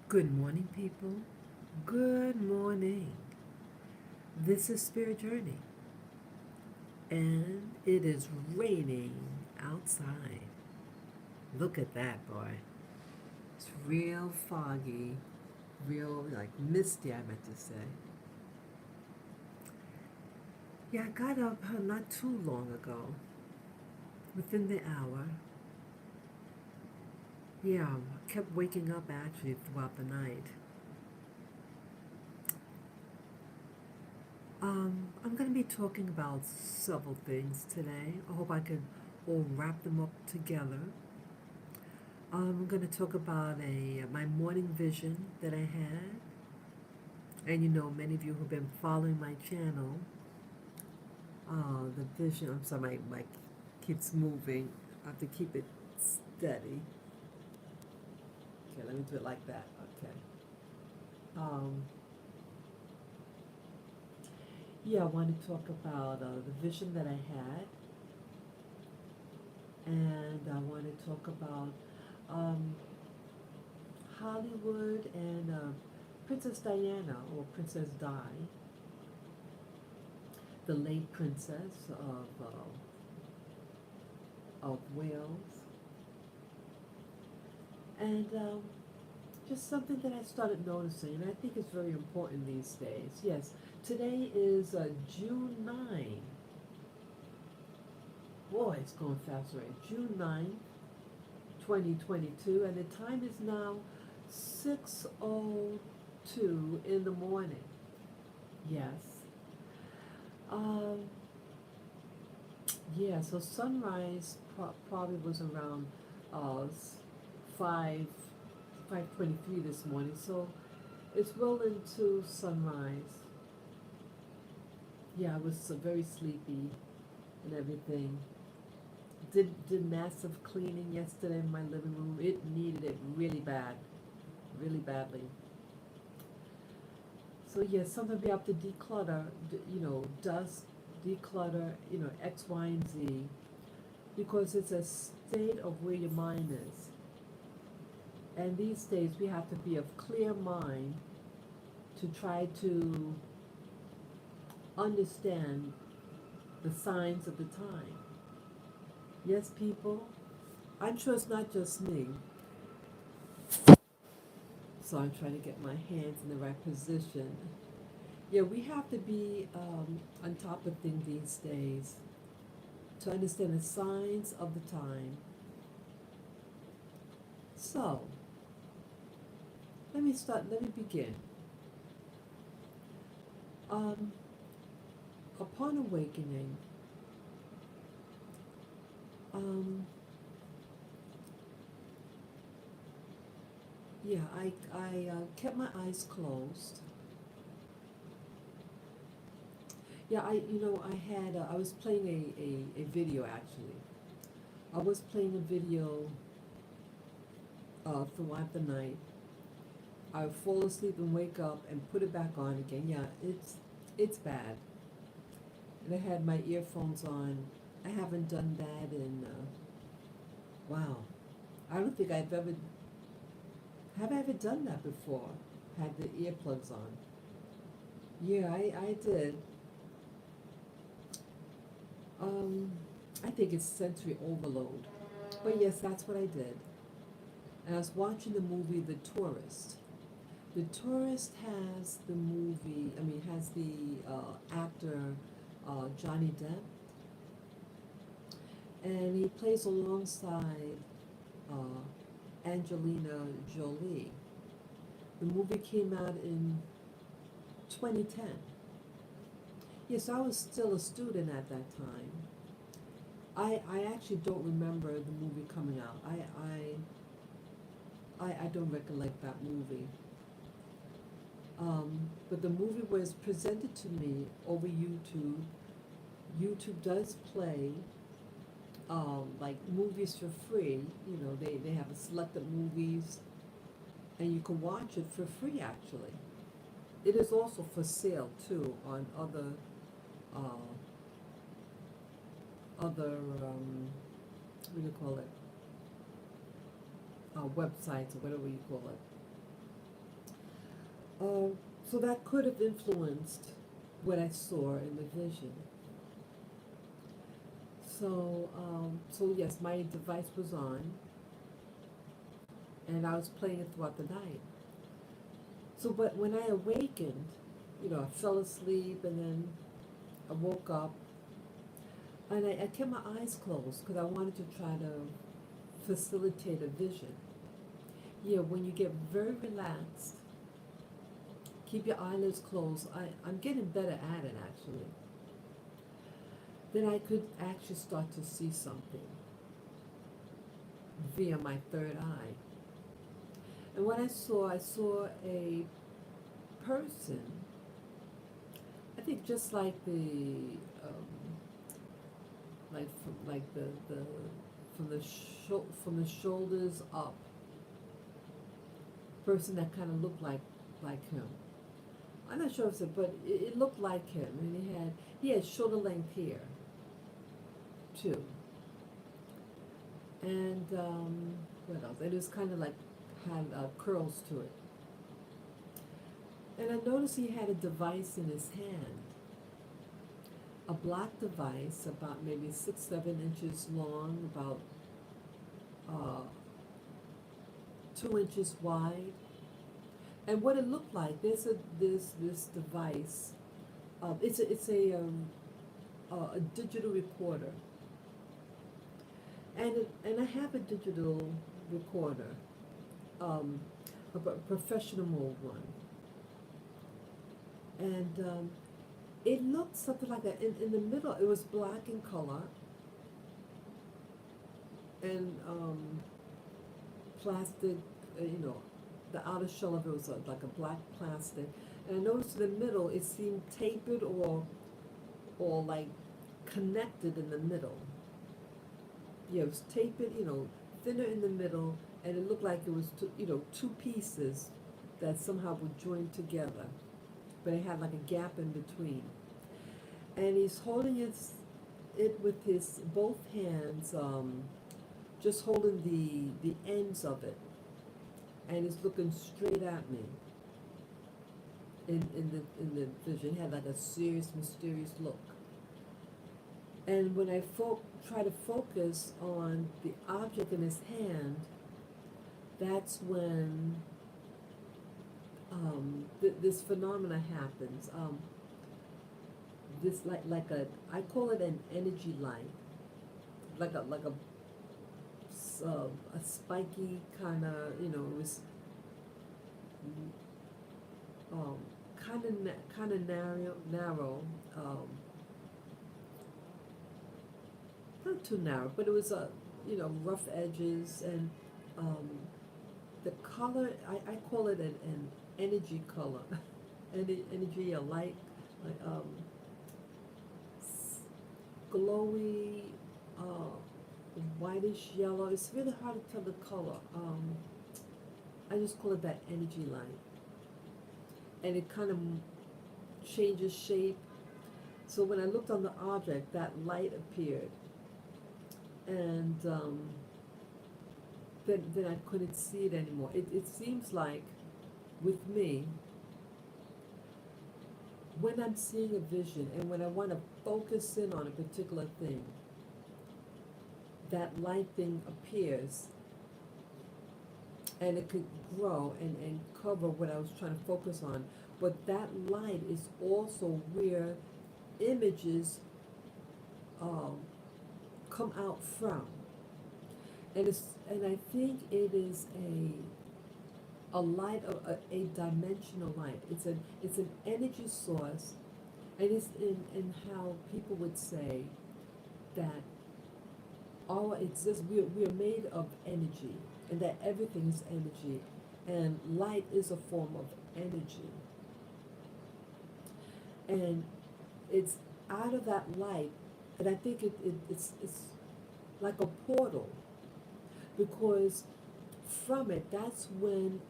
Good morning, people. Good morning. This is Spirit Journey, and it is raining outside. Look at that, boy. It's real foggy, real like misty, I meant to say. Yeah, I got up not too long ago, within the hour. Yeah, I kept waking up actually throughout the night. I'm going to be talking about several things today. I hope I can all wrap them up together. I'm going to talk about my morning vision that I had. And many of you who've been following my channel, the vision, I'm sorry, my mic keeps moving. I have to keep it steady. Okay, let me do it like that. Okay. Um, yeah, I want to talk about the vision that I had. And I want to talk about um, Hollywood and Princess Diana, or Princess Di, the late princess of Wales, and just something that I started noticing, and I think it's very important these days. Yes, today is June 9. Boy, it's going fast, right? June 9th, 2022, and the time is now 6:02 in the morning. Yes. Um, yeah, so sunrise probably was around uh, 5 5:23 this morning. So it's well into sunrise. Yeah, I was very sleepy and everything. Did massive cleaning yesterday in my living room. It needed it really bad, really badly. So yeah, sometimes we have to declutter, dust, declutter, X, Y, and Z, because it's a state of where your mind is. And these days we have to be of clear mind to try to understand the signs of the time. Yes, people, I'm sure it's not just me, so I'm trying to get my hands in the right position. Yeah, we have to be on top of things these days to understand the signs of the time. So, let me begin. Um, Upon awakening, um, yeah, I kept my eyes closed. Yeah, I was playing a video actually. I was playing a video throughout the night. I would fall asleep and wake up and put it back on again. Yeah, it's bad. And I had my earphones on. I haven't done that in wow. I don't think I've ever have I ever done that before. Had the earplugs on. Yeah, I did. Um, I think it's sensory overload. But yes, that's what I did. And I was watching the movie The Tourist. The Tourist has the movie, has the actor Johnny Depp, and he plays alongside Angelina Jolie. The movie came out in 2010. Yes, I was still a student at that time. I actually don't remember the movie coming out. I don't recollect that movie. But the movie was presented to me over YouTube. YouTube does play like movies for free. They have selected movies, and you can watch it for free actually. It is also for sale too on uh, other what do you call it, websites or whatever you call it. Uh, so that could have influenced what I saw in the vision. So yes, my device was on, and I was playing it throughout the night. So, but when I awakened, I fell asleep and then I woke up, and I kept my eyes closed because I wanted to try to facilitate a vision. Yeah, when you get very relaxed, keep your eyelids closed. I'm getting better at it actually. Then I could actually start to see something via my third eye. And what I saw a person, I think just like like the from from the shoulders up, person that kind of looked like him. I'm not sure if it's, but it looked like him, and he had shoulder length hair too, and what else? It was kind of like had curls to it, and I noticed he had a device in his hand, a black device about maybe 6-7 inches long, about uh, 2 inches wide. And what it looked like, there's this device. It's a digital recorder, and I have a digital recorder, um, a professional mode one, and it looked something like that. In the middle, it was black in color, and plastic, the outer shell of it was like a black plastic. And I noticed in the middle, it seemed tapered or like connected in the middle. Yeah, it was tapered, thinner in the middle, and it looked like it was two pieces that somehow were joined together, but it had like a gap in between. And he's holding it with his both hands, just holding the ends of it, and he's looking straight at me. In the vision, he had like a serious, mysterious look. And when I try to focus on the object in his hand, that's when this phenomena happens. This I call it an energy light, like a spiky kind of, it was um, kind of narrow, um, not too narrow, but it was rough edges, and um, the color, I call it an energy color, energy, a light, like glowy, whitish yellow. It's really hard to tell the color. I just call it that energy light, and it kind of changes shape. So when I looked on the object, that light appeared, and then I couldn't see it anymore. It seems like, with me, when I'm seeing a vision and when I want to focus in on a particular thing, that light thing appears, and it could grow and cover what I was trying to focus on. But that light is also where images um, come out from, and I think it is a light, a dimensional light. It's an energy source, and it's in how people would say that our existence, we are made of energy, and that everything is energy, and light is a form of energy, and it's out of that light, and I think it's like a portal, because from it, that's when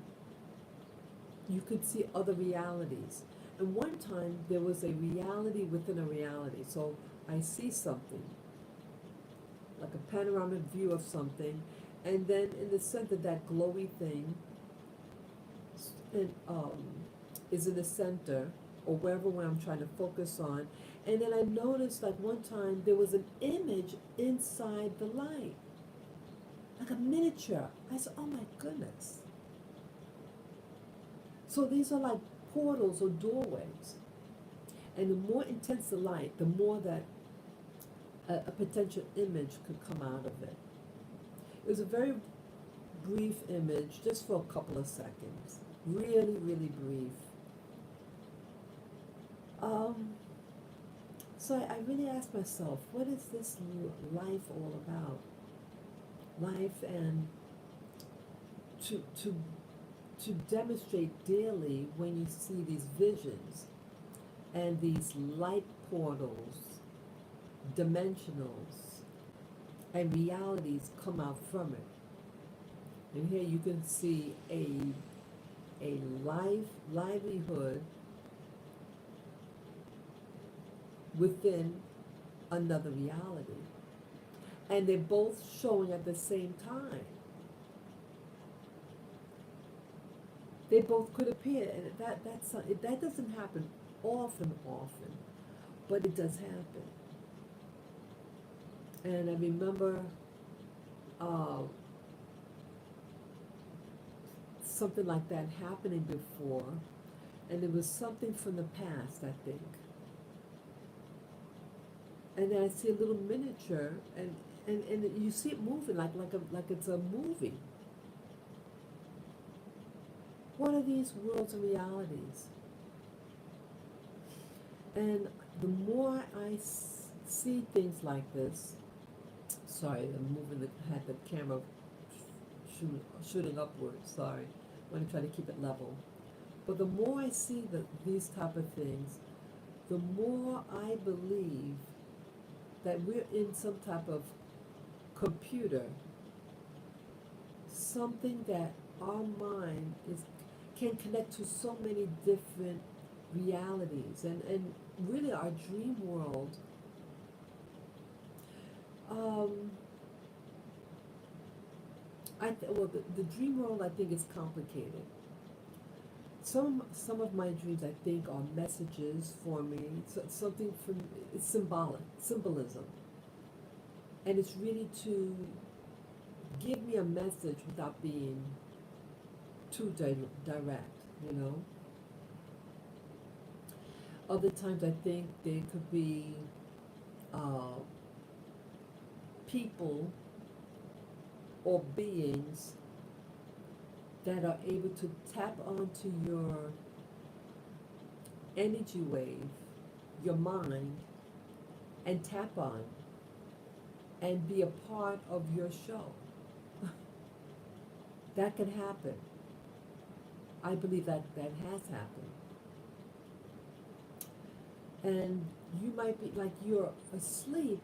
you could see other realities. And one time there was a reality within a reality. So I see something, like a panoramic view of something, and then in the center, that glowy thing, and is in the center, or wherever where I'm trying to focus on. And then I noticed like one time there was an image inside the light, like a miniature. I said, oh my goodness. So these are like portals or doorways. And the more intense the light, the more that a potential image could come out of it. It was a very brief image, just for a couple of seconds. Really, really brief. So I really asked myself, what is this life all about? Life, and to demonstrate daily when you see these visions and these light portals, dimensionals, and realities come out from it. And here you can see a livelihood within another reality. And they're both showing at the same time. They both could appear, and that doesn't happen often, but it does happen. And I remember something like that happening before, and it was something from the past, I think. And then I see a little miniature, and you see it moving like it's a movie. What are these worlds and realities? And the more I see things like this, sorry, I'm moving had the camera shooting upwards, sorry. I'm going to try to keep it level. But the more I see these type of things, the more I believe that we're in some type of computer, something that our mind can connect to so many different realities, and really our dream world. The dream world, I think, is complicated. Some of my dreams, I think, are messages for me. Something from it's symbolism, and it's really to give me a message without being too direct, you know. Other times, I think they could be people or beings that are able to tap onto your energy wave, your mind, and tap on and be a part of your show. That can happen. I believe that has happened. And you might be like you're asleep,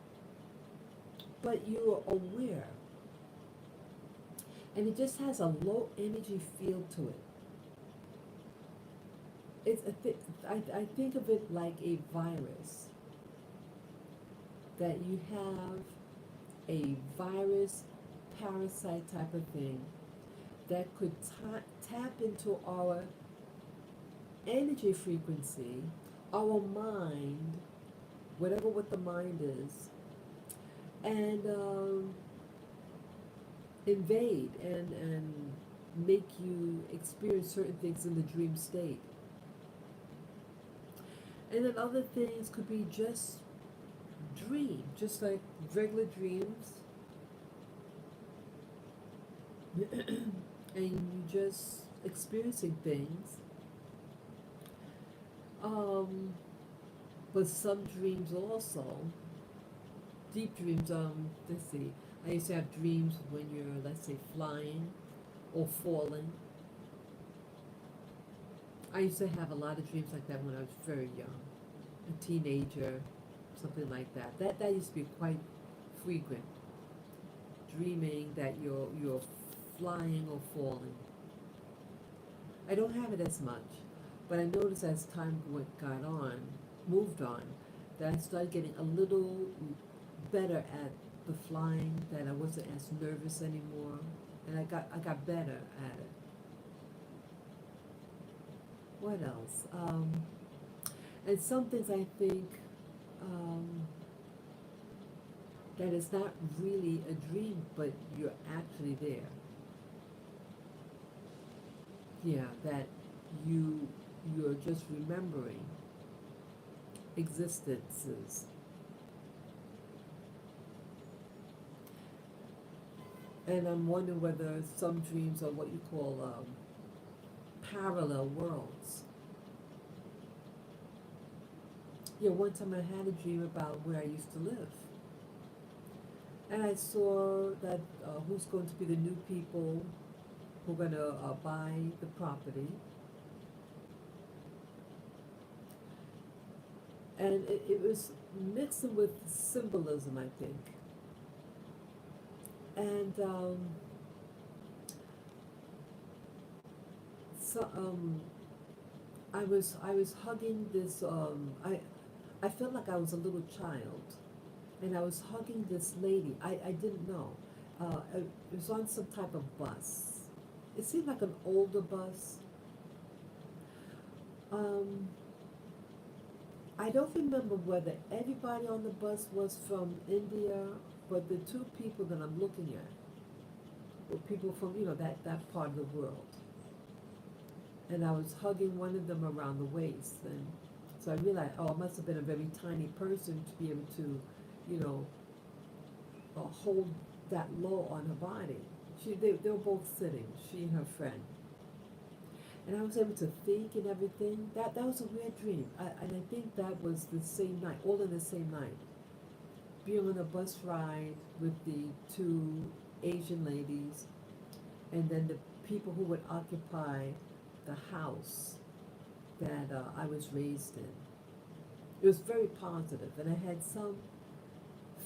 but you're aware. And it just has a low energy feel to it. I think of it like a virus. That you have a virus, parasite type of thing that could tap into our energy frequency, our mind, what the mind is, and invade and make you experience certain things in the dream state. And then other things could be just dream, just like regular dreams. And you just experiencing things. But some dreams also, deep dreams, let's see, I used to have dreams when you're, let's say, flying or falling. I used to have a lot of dreams like that when I was very young, a teenager, something like that. That used to be quite frequent, dreaming that you're flying or falling. I don't have it as much, but I noticed as time moved on, that I started getting a little better at the flying, that I wasn't as nervous anymore, and I got better at it. what else? And some things I think um, that it's not really a dream, but you're actually there. Yeah, that you you're just remembering existences. And I'm wondering whether some dreams are what you call parallel worlds. Yeah, one time I had a dream about where I used to live. And I saw that who's going to be the new people who are going to buy the property. And it was mixing with symbolism, I think. And so I was hugging this. I felt like I was a little child, and I was hugging this lady. I didn't know. It was on some type of bus. It seemed like an older bus. Um, I don't remember whether everybody on the bus was from India, but the two people that I'm looking at were people from, that part of the world. And I was hugging one of them around the waist, and so I realized, oh, it must have been a very tiny person to be able to, you know, hold that low on her body. They were both sitting, she and her friend. And I was able to think and everything. That was a weird dream. And I think that was the same night, all in the same night. Being on a bus ride with the two Asian ladies, and then the people who would occupy the house that I was raised in. It was very positive, and I had some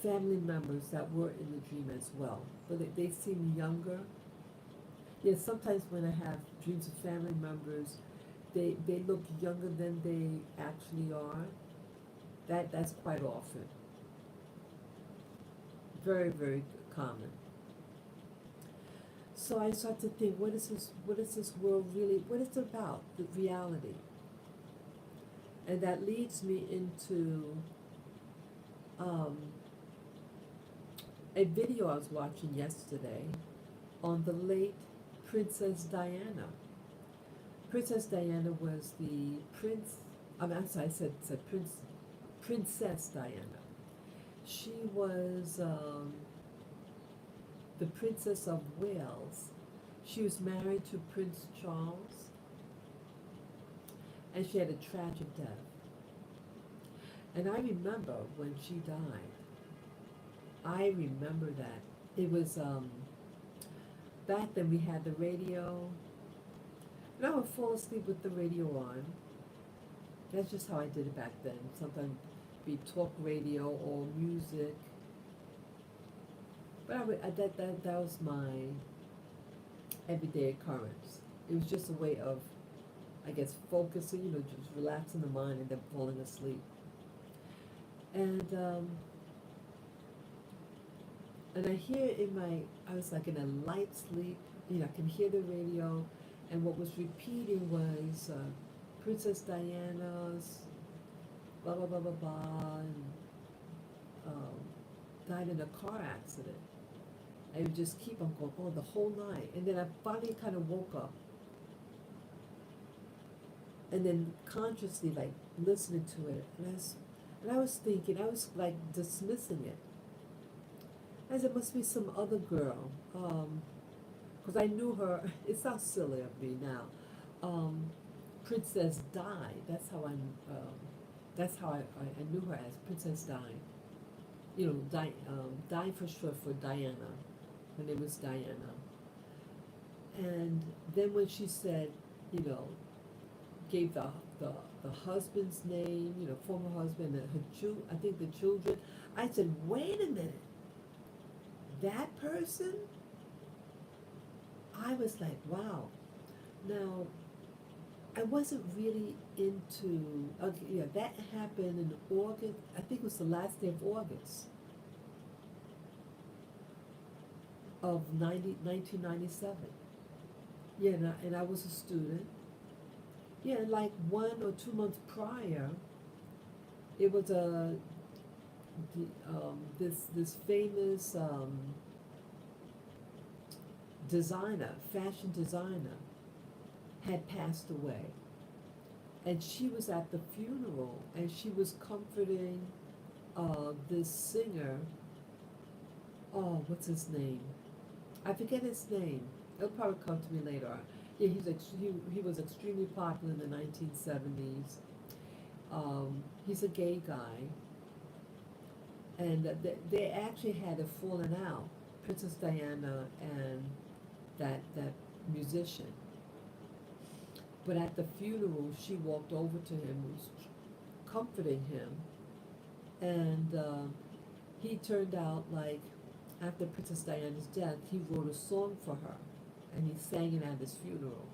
family members that were in the dream as well, but they seemed younger. Yes, sometimes when I have dreams of family members, they look younger than they actually are. That's quite often. Very, very common. So I start to think, what is this world really, what is it about, the reality? And that leads me into um, a video I was watching yesterday on the late Princess Diana. Princess Diana was the I'm sorry, I said Princess Diana. She was the Princess of Wales. She was married to Prince Charles, and she had a tragic death. And I remember when she died, I remember that. It was, back then we had the radio, and I would fall asleep with the radio on. That's just how I did it back then. Sometimes be talk radio or music. But that was my everyday occurrence. It was just a way of, I guess, focusing, just relaxing the mind and then falling asleep. And I hear I was like in a light sleep, I can hear the radio, and what was repeating was Princess Diana's blah, blah, blah, blah, blah, and died in a car accident. I would just keep on going, the whole night. And then I finally kind of woke up. And then consciously, like, listening to it. And I was thinking, I was, like, dismissing it. As it must be some other girl. Because I knew her, it sounds silly of me now. Princess Di, that's how I knew her as Princess Di. Di for short for Diana. Her name was Diana. And then when she said, gave the husband's name, former husband, and I think the children, I said, wait a minute, that person? I was like, wow. Now, I wasn't really into, that happened in August, I think it was the last day of August of 1997. Yeah, and I was a student. Yeah, and like 1 or 2 months prior, it was this famous designer, fashion designer, had passed away, and she was at the funeral, and she was comforting this singer. Oh, what's his name? I forget his name. It'll probably come to me later on. Yeah, he was extremely popular in the 1970s. He's a gay guy, and they actually had a falling out, Princess Diana and that musician. But at the funeral, she walked over to him, was comforting him, and he turned out like after Princess Diana's death, he wrote a song for her, and he sang it at his funeral.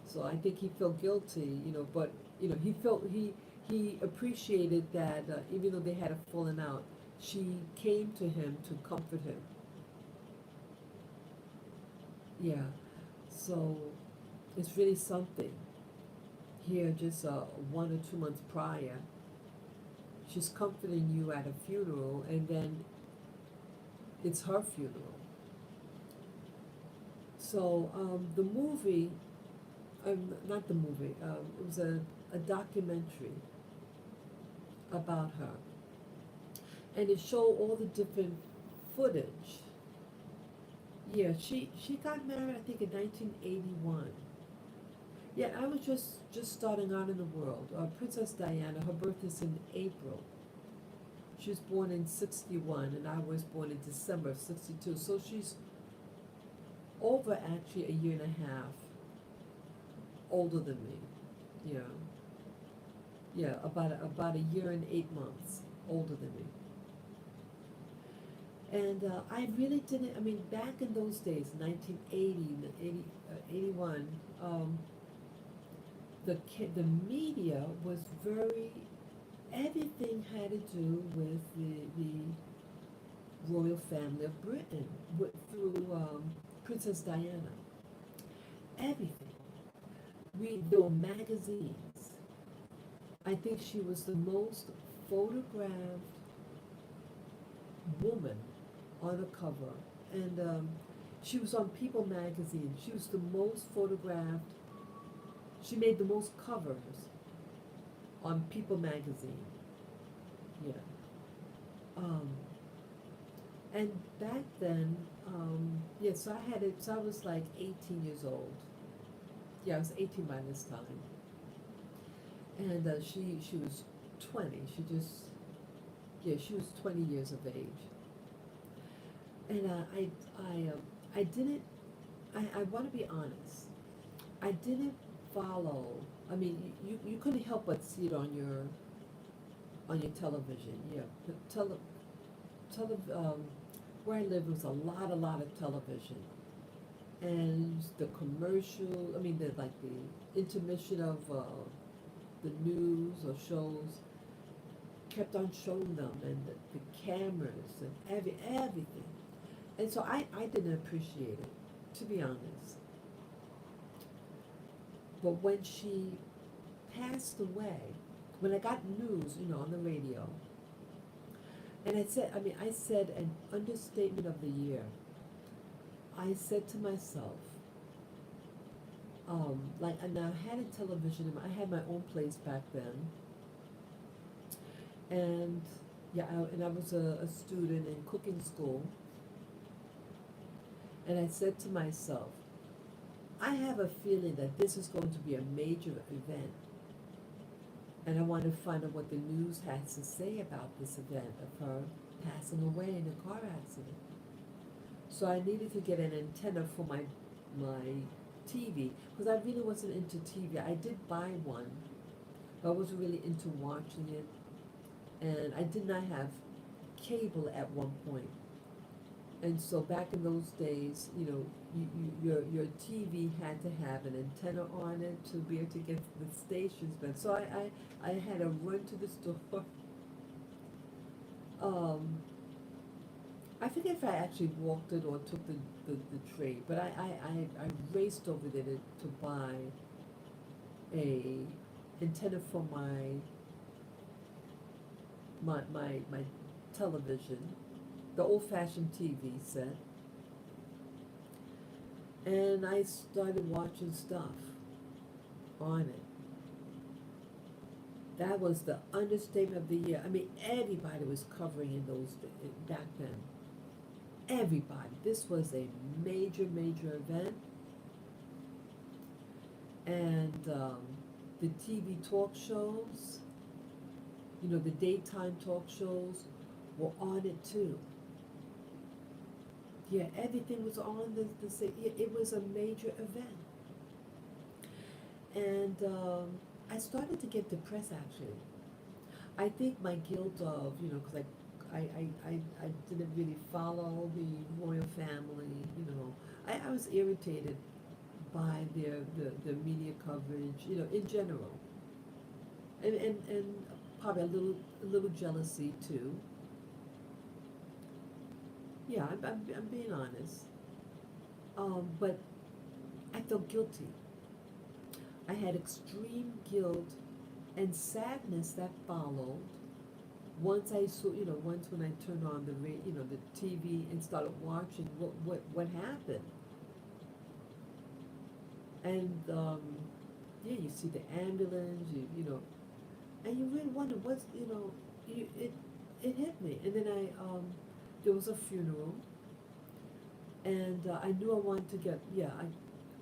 So I think he felt guilty, but he appreciated that even though they had a falling out, she came to him to comfort him. Yeah, so it's really something. Here, just 1 or 2 months prior, she's comforting you at a funeral, and then it's her funeral. So the movie, not the movie, it was a documentary about her, and it showed all the different footage. Yeah, she got married, I think, in 1981. Yeah, I was just starting out in the world. Princess Diana, her birth is in April. She was born in 61, and I was born in December of 62. So she's over actually a year and a half older than me. Yeah, yeah, about a year and 8 months older than me. And I really didn't. I mean, back in those days, 1980, 81, the media was very. Everything had to do with the royal family of Britain through Princess Diana. Everything. There were magazines. I think she was the most photographed woman on a cover, and she was on People magazine. She was the most photographed. She made the most covers on People magazine. Yeah. Um, and back then, yeah. So I had it. So I was like 18 years old. Yeah, I was 18 by this time, and she was 20. She was 20 years of age. And I didn't. I want to be honest. I didn't follow. I mean, you couldn't help but see it on your television. Yeah, the where I lived was a lot of television, and the commercial. I mean, the intermission of the news or shows kept on showing them, and the cameras and everything. And so I didn't appreciate it, to be honest. But when she passed away, when I got news, on the radio, and I said an understatement of the year. I said to myself, and I had a television, I had my own place back then, and yeah, and I was a student in cooking school, and I said to myself, I have a feeling that this is going to be a major event, and I want to find out what the news has to say about this event of her passing away in a car accident. So I needed to get an antenna for my TV, because I really wasn't into TV. I did buy one, but I wasn't really into watching it, and I did not have cable at one point. And so back in those days, your TV had to have an antenna on it to be able to get the stations back. So I had to run to the store. I forget if I actually walked it or took the train, but I raced over there to buy a antenna for my television, the old-fashioned TV set, and I started watching stuff on it. That was the understatement of the year. I mean, everybody was covering in back then. Everybody. This was a major, major event, and the TV talk shows, the daytime talk shows were on it too. Yeah, everything was on the same. It was a major event, and I started to get depressed actually. I think my guilt of, because I didn't really follow the royal family, I was irritated by the media coverage, in general, and probably a little jealousy too. Yeah, I'm being honest. But I felt guilty. I had extreme guilt and sadness that followed once I saw, once when I turned on the TV and started watching what happened. And yeah, you see the ambulance, and you really wonder what's, it hit me. And then there was a funeral, and I knew I wanted to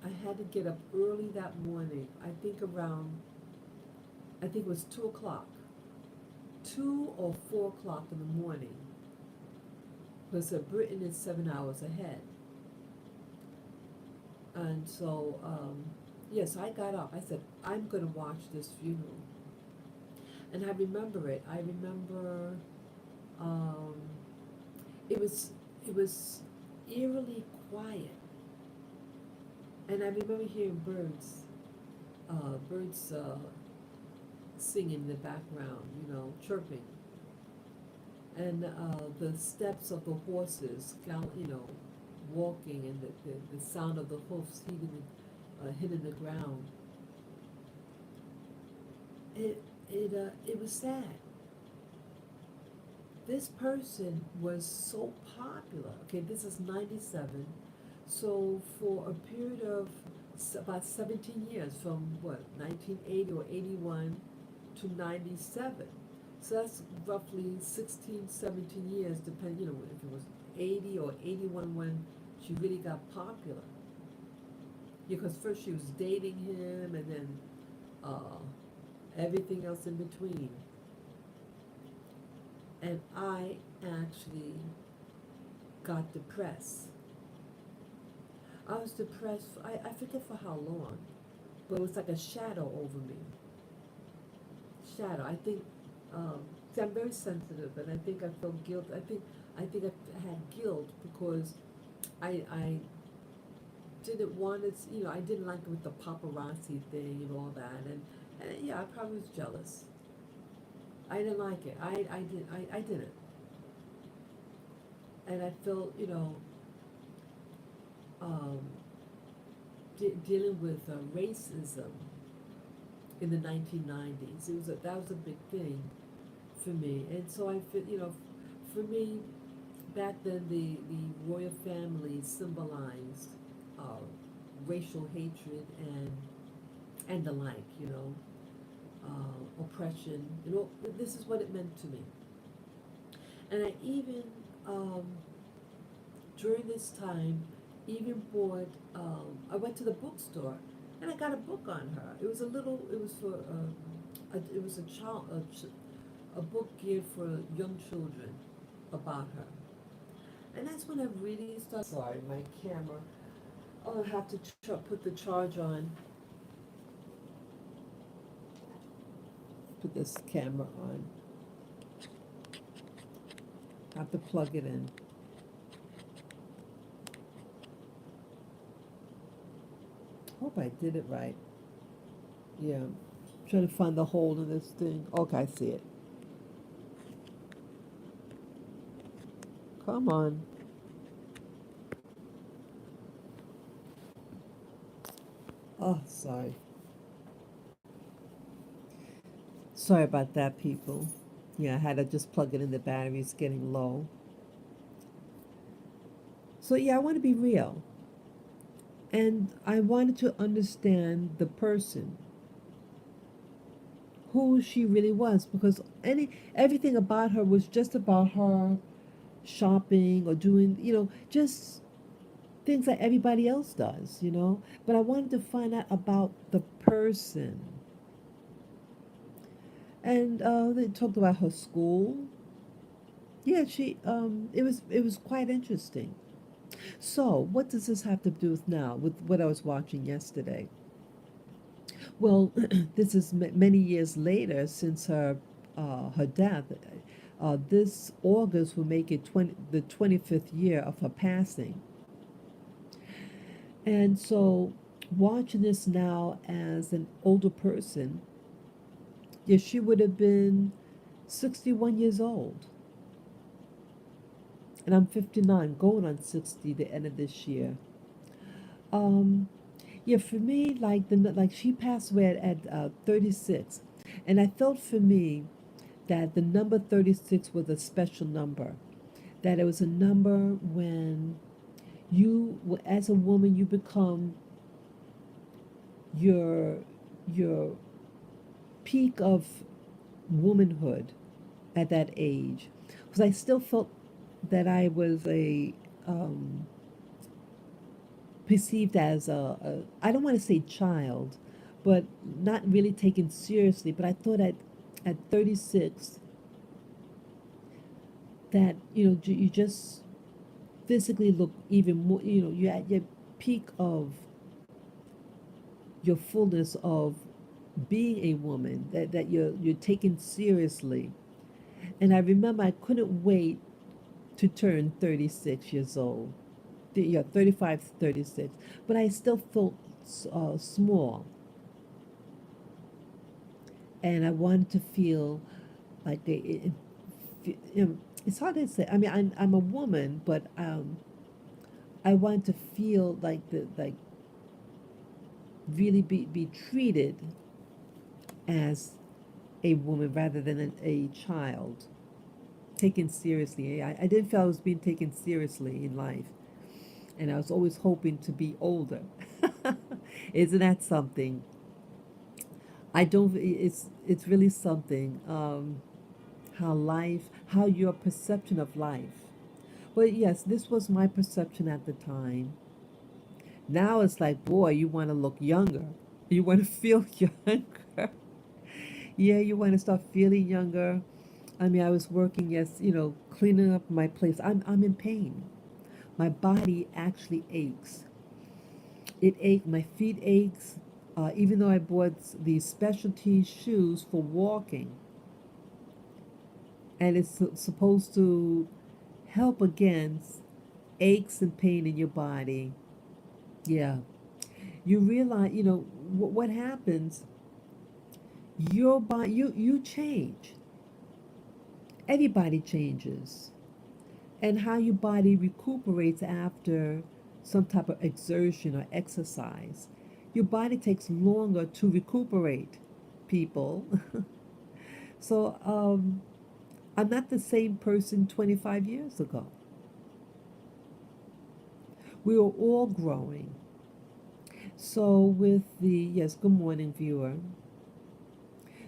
I had to get up early that morning. I think it was 2 o'clock, 2 or 4 o'clock in the morning, because Britain is 7 hours ahead. And so, yes, I got up. I said, I'm going to watch this funeral. And I remember it. I remember um, it was eerily quiet. And I remember hearing birds singing in the background, chirping. And the steps of the horses, walking, and the sound of the hoofs hitting the ground. It was sad. This person was so popular. Okay, this is 97. So for a period of about 17 years, from 1980 or 81 to 97. So that's roughly 16, 17 years, depending, if it was 80 or 81 when she really got popular. Because first she was dating him, and then everything else in between. And I actually got depressed. I was depressed, I forget for how long, but it was like a shadow over me. Shadow. I think, see, I'm very sensitive, and I think I felt guilt. I think I had guilt because I didn't want it, I didn't like it with the paparazzi thing and all that, and yeah, I probably was jealous. I didn't like it. I didn't. And I felt, um, dealing with racism in the 1990s. That was a big thing for me. And so I feel, for me, back then the royal family symbolized racial hatred and the like, oppression. This is what it meant to me. And I even during this time even bought. I went to the bookstore and I got a book on her. It was for it was a book geared for young children about her. And that's when I really started. Sorry, my camera. Oh, I have to put the charge on. Put this camera on. I have to plug it in. Hope I did it right. Yeah. I'm trying to find the hole in this thing. Okay, I see it. Come on. Oh, sorry. Sorry about that, people. Yeah, I had to just plug it in. The battery's getting low. So yeah, I want to be real. And I wanted to understand the person, who she really was, because everything about her was just about her shopping or doing, just things that everybody else does, But I wanted to find out about the person. And they talked about her school. Yeah, it was quite interesting. So, what does this have to do with now, with what I was watching yesterday? Well, this is many years later since her death. This August will make it the 25th year of her passing. And so, watching this now as an older person, yeah, she would have been 61 years old. And I'm 59, going on 60 the end of this year. Um, yeah, for me, like she passed away at 36, and I felt for me that the number 36 was a special number. That it was a number when as a woman, you become your your peak of womanhood at that age. Because I still felt that I was um, perceived as I don't want to say child, but not really taken seriously. But I thought at 36 that you just physically look even more. You're at your peak of your fullness of being a woman. That you're taken seriously. And I remember I couldn't wait to turn 36 years old. Yeah, 35 to 36. But I still felt small, and I wanted to feel like it's hard to say. I mean, I'm a woman, but I want to feel like really be treated as a woman rather than a child, taken seriously. I didn't feel I was being taken seriously in life, and I was always hoping to be older. Isn't that something? I don't. It's really something. How your perception of life. Well, yes, this was my perception at the time. Now it's like, boy, you want to look younger. You want to feel younger. Yeah, you want to start feeling younger. I mean, I was working, yes, cleaning up my place. I'm in pain. My body actually aches. It aches. My feet aches. Even though I bought these specialty shoes for walking, and it's supposed to help against aches and pain in your body. Yeah, you realize, what happens. Your body, you change. Everybody changes, and how your body recuperates after some type of exertion or exercise. Your body takes longer to recuperate, people. So I'm not the same person 25 years ago. We are all growing. So with the yes, good morning, viewer.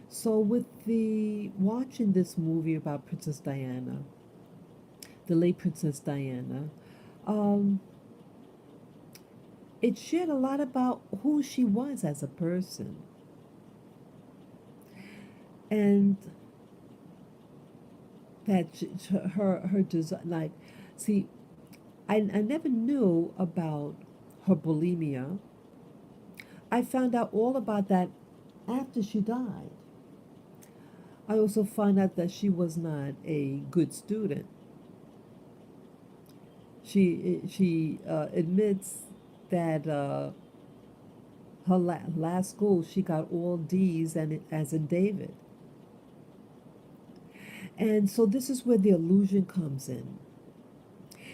So with the watching this movie about Princess Diana, the late Princess Diana, um, it shared a lot about who she was as a person. And that her design, like, see, I never knew about her bulimia. I found out all about that after she died. I also found out that she was not a good student. She admits that her last school she got all D's, and as in David. And so this is where the illusion comes in.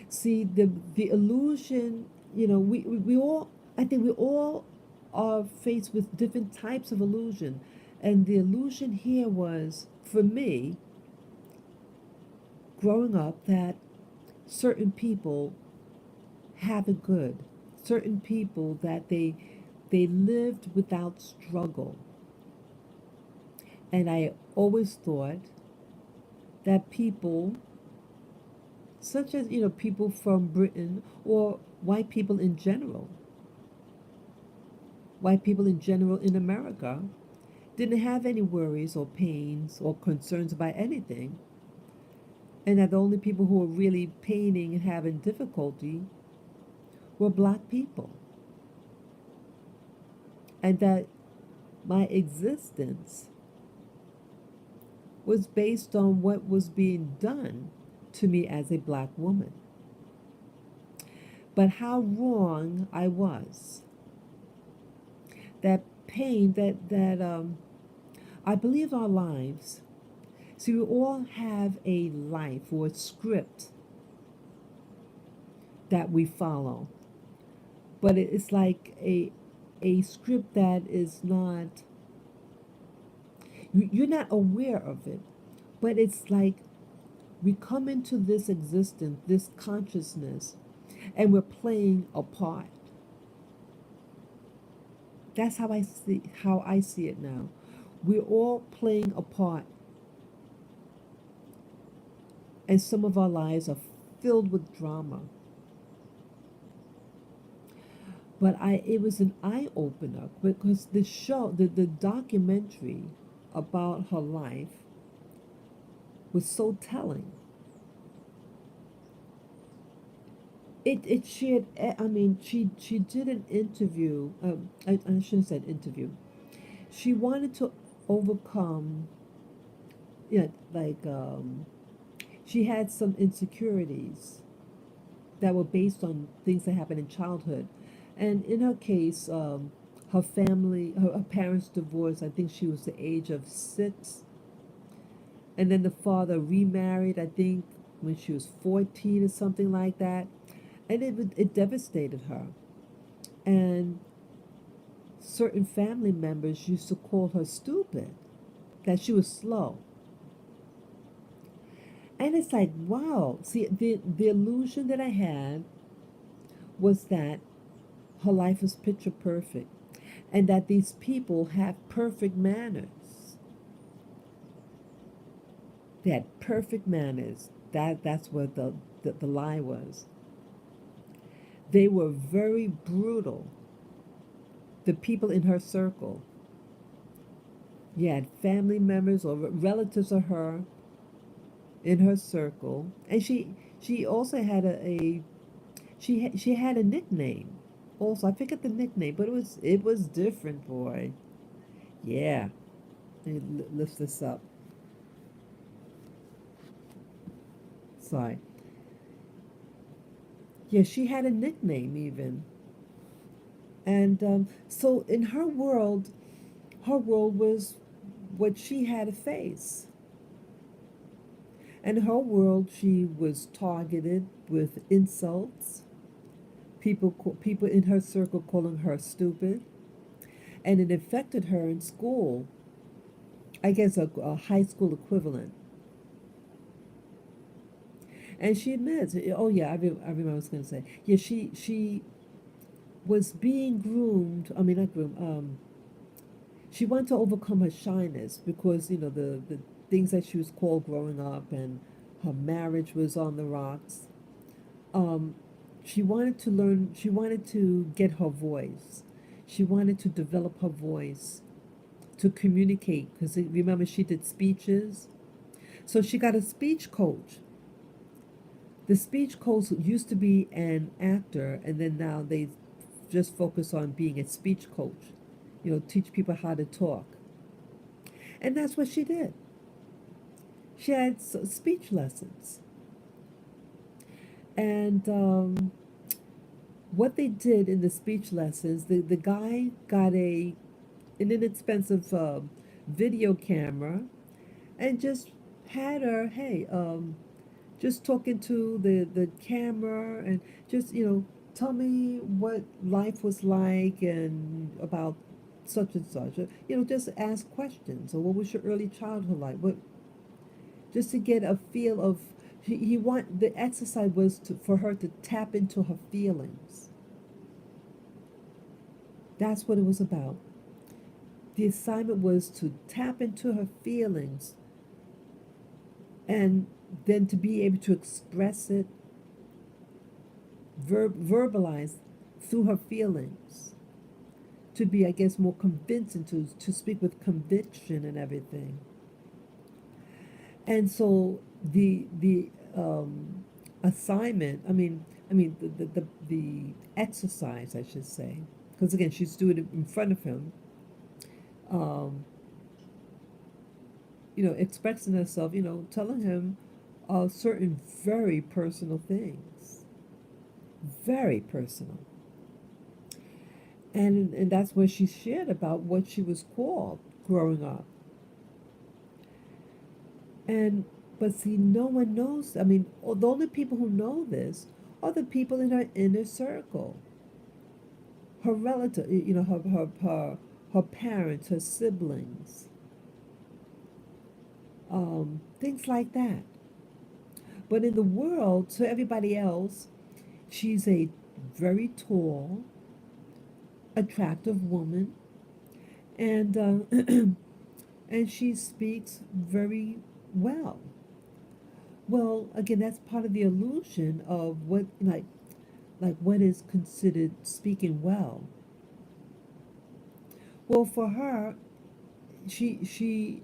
See, the illusion, we all, I think we all are faced with different types of illusion. And the illusion here was, for me, growing up, that certain people have it good. Certain people that they lived without struggle. And I always thought that people, such as, people from Britain or white people in general in America, didn't have any worries or pains or concerns about anything, and that the only people who were really paining and having difficulty were black people, and that my existence was based on what was being done to me as a black woman. But how wrong I was. That pain, that I believe our lives. See, we all have a life or a script that we follow, but it's like a script that is not, you're not aware of it, but it's like we come into this existence, this consciousness, and we're playing a part. That's how I see it now. We're all playing a part, and some of our lives are filled with drama. But it was an eye opener because the documentary about her life was so telling. It shared. I mean, she did an interview. I shouldn't say interview. She wanted to overcome. Yeah, like she had some insecurities that were based on things that happened in childhood, and in her case, her parents divorced. I think she was the age of 6, and then the father remarried. I think when she was 14 or something like that, and it devastated her. And certain family members used to call her stupid, that she was slow. And it's like, wow. See, the illusion that I had was that her life was picture perfect and that these people have perfect manners. They had perfect manners. That's what the lie was. They were very brutal. The people in her circle. You had family members or relatives of her in her circle, and she also had she had a nickname. Also, I forget the nickname, but it was different, boy. Yeah, let me lift this up. Sorry. Yeah, she had a nickname even, and so in her world was what she had to face. In her world, she was targeted with insults. People in her circle calling her stupid, and it affected her in school. I guess a high school equivalent. And she admits, oh yeah, I remember what I was going to say. Yeah, she was being groomed. I mean, not groomed. She wanted to overcome her shyness because the things that she was called growing up, and her marriage was on the rocks. Um, she wanted to learn. She wanted to get her voice. She wanted to develop her voice to communicate because remember she did speeches. So she got a speech coach. The speech coach used to be an actor, and then now they just focus on being a speech coach. Teach people how to talk. And that's what she did. She had speech lessons. And what they did in the speech lessons, the guy got an inexpensive video camera and just had her, hey, just talking to the camera and just, tell me what life was like and about such and such. Just ask questions. Or what was your early childhood like? What Just to get a feel of. He want the exercise was for her to tap into her feelings. That's what it was about. The assignment was to tap into her feelings and then to be able to express it, verbalize through her feelings, to be, I guess, more convincing, to speak with conviction and everything. And so the assignment, the exercise, I should say, because again, she's doing it in front of him, um, expressing herself, telling him certain very personal things, very personal. And that's where she shared about what she was called growing up. And but see, no one knows. The only people who know this are the people in her inner circle, her relative, her parents, her siblings, things like that. But in the world, to everybody else, she's a very tall, attractive woman, and and she speaks very well. Well, again, that's part of the illusion of like what is considered speaking well. Well, for her, she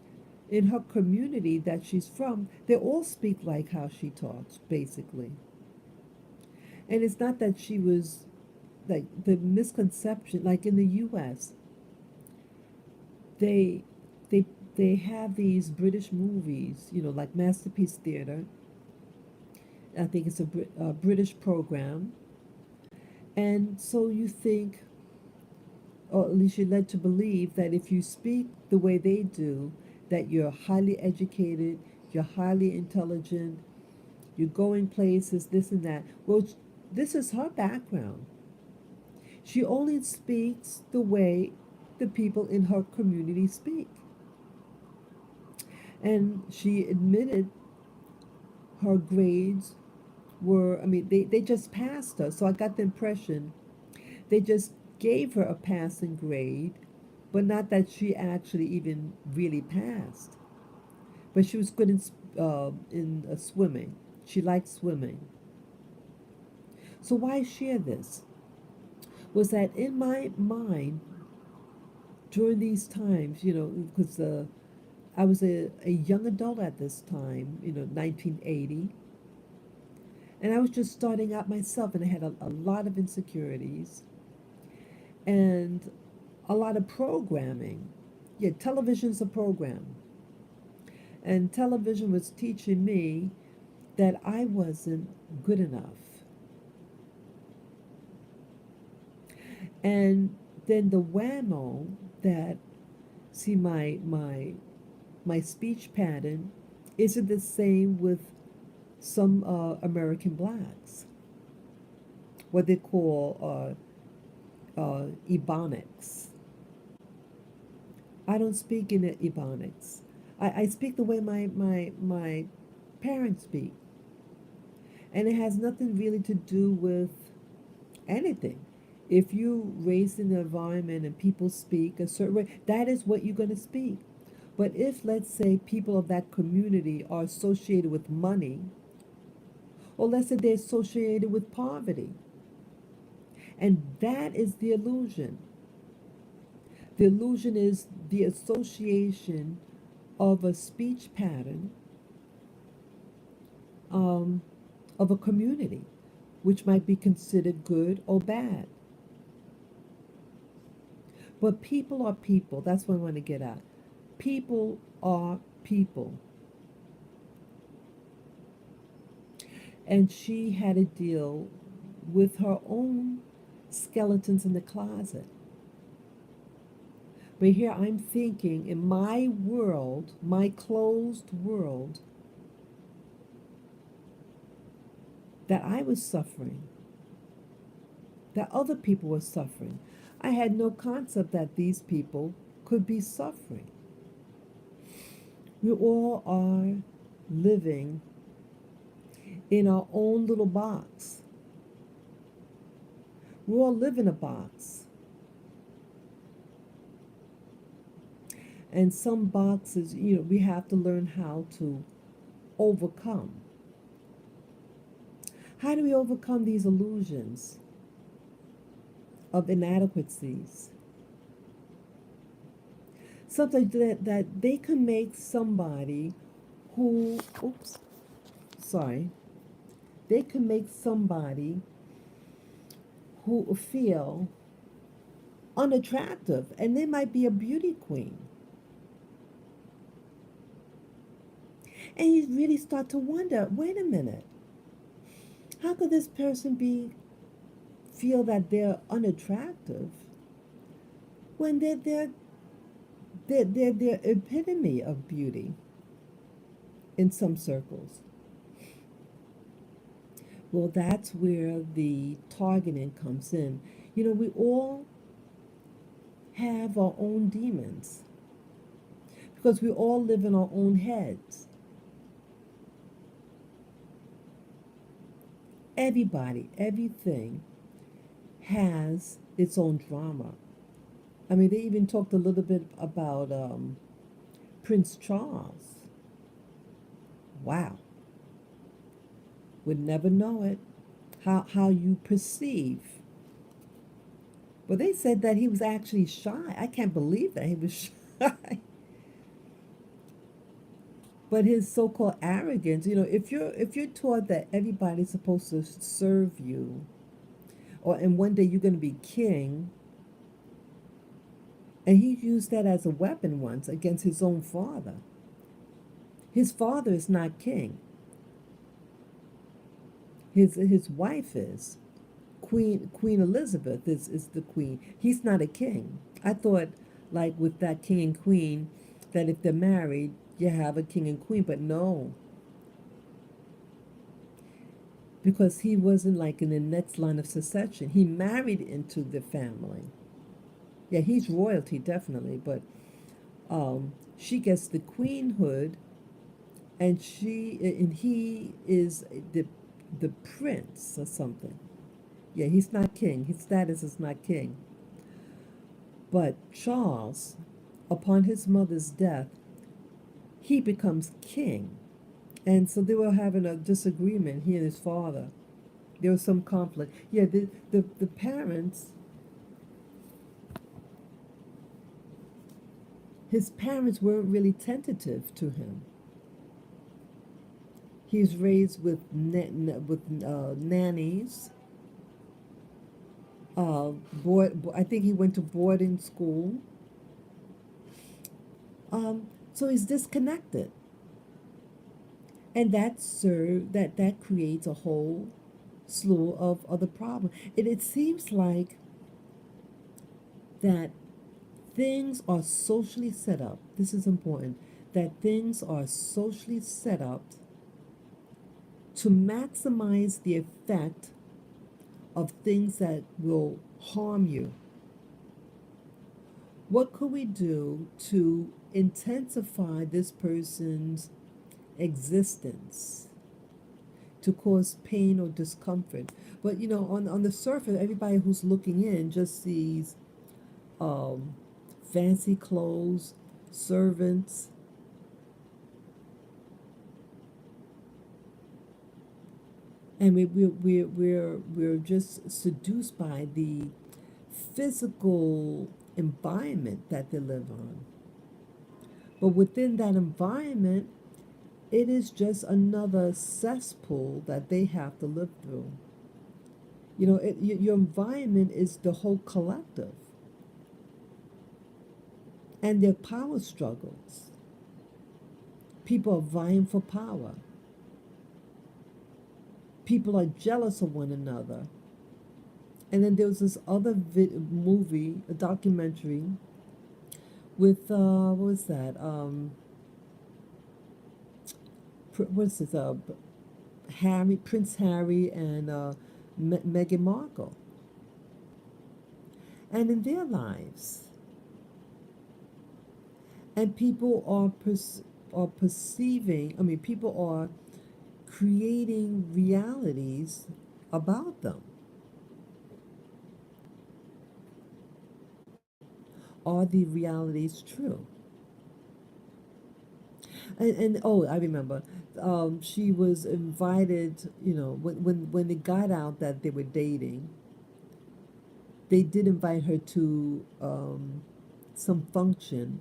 in her community that she's from, they all speak like how she talks, basically. And it's not that she was like the misconception, like in the U.S., they they they have these British movies, like Masterpiece Theater. I think it's a British program, and so you think, or at least you're led to believe that if you speak the way they do, that you're highly educated, you're highly intelligent, you're going places, this and that. Well, this is her background. She only speaks the way the people in her community speak. And she admitted her grades were, they just passed her. So I got the impression they just gave her a passing grade, but not that she actually even really passed. But she was good in swimming. She liked swimming. So why share this? Was that in my mind during these times, because I was a young adult at this time, 1980, and I was just starting out myself, and I had a lot of insecurities and a lot of programming. Yeah, television's a program. And television was teaching me that I wasn't good enough. And then the whammo that, see, my speech pattern isn't the same with some American blacks, what they call Ebonics. I don't speak in Ebonics. I speak the way my parents speak. And it has nothing really to do with anything. If you raised in an environment and people speak a certain way, that is what you're going to speak. But if, let's say, people of that community are associated with money, or let's say they're associated with poverty, and that is the illusion. The illusion is the association of a speech pattern um, of a community, which might be considered good or bad. But people are people. That's what I want to get at. People are people. And she had to deal with her own skeletons in the closet. But here I'm thinking, in my world, my closed world, that I was suffering, that other people were suffering. I had no concept that these people could be suffering. We all are living in our own little box. We all live in a box. And some boxes, we have to learn how to overcome. How do we overcome these illusions of inadequacies? Something that they can make somebody who, oops, sorry, they can make somebody who feel unattractive, and they might be a beauty queen. And you really start to wonder, wait a minute, how could this person feel that they're unattractive when they're the epitome of beauty in some circles? Well, that's where the targeting comes in. We all have our own demons because we all live in our own heads. Everybody, everything has its own drama. I mean, they even talked a little bit about Prince Charles. Wow. Would never know it. How you perceive. But they said that he was actually shy. I can't believe that he was shy. But his so-called arrogance, if you're taught that everybody's supposed to serve you, and one day you're going to be king, and he used that as a weapon once against his own father. His father is not king. His wife is. Queen Elizabeth is the queen. He's not a king. I thought, like with that king and queen, that if they're married, you have a king and queen, but no. Because he wasn't like in the next line of succession. He married into the family. Yeah, he's royalty, definitely, but she gets the queenhood, and he is the prince or something. Yeah, he's not king. His status is not king. But Charles, upon his mother's death, he becomes king. And so they were having a disagreement, he and his father. There was some conflict. Yeah, the parents, his parents weren't really tentative to him. He's raised with nannies. I think he went to boarding school. So he's disconnected, and that creates a whole slew of other problems. It seems like that things are socially set up. This is important. That things are socially set up to maximize the effect of things that will harm you. What could we do to intensify this person's existence, to cause pain or discomfort? But on the surface, everybody who's looking in just sees fancy clothes, servants, and we're just seduced by the physical environment that they live on. But within that environment, it is just another cesspool that they have to live through. Your environment is the whole collective, and their power struggles. People are vying for power. People are jealous of one another. And then there was this other movie, a documentary, with what was that? What's this? Prince Harry, and Meghan Markle. and in their lives. And people are perceiving, I mean, people are creating realities about them. Are the realities true? And oh, I remember, she was invited. You know, when it got out that they were dating, they did invite her to some function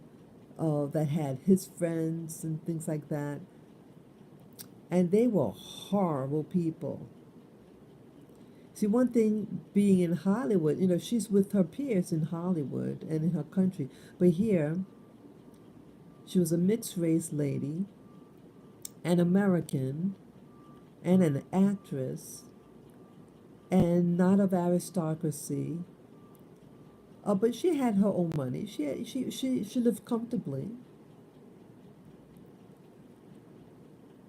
that had his friends and things like that, and they were horrible people. See, one thing being in Hollywood, you know, she's with her peers in Hollywood and in her country, but here she was a mixed race lady, an American, and an actress, and not of aristocracy. But she had her own money. She lived comfortably,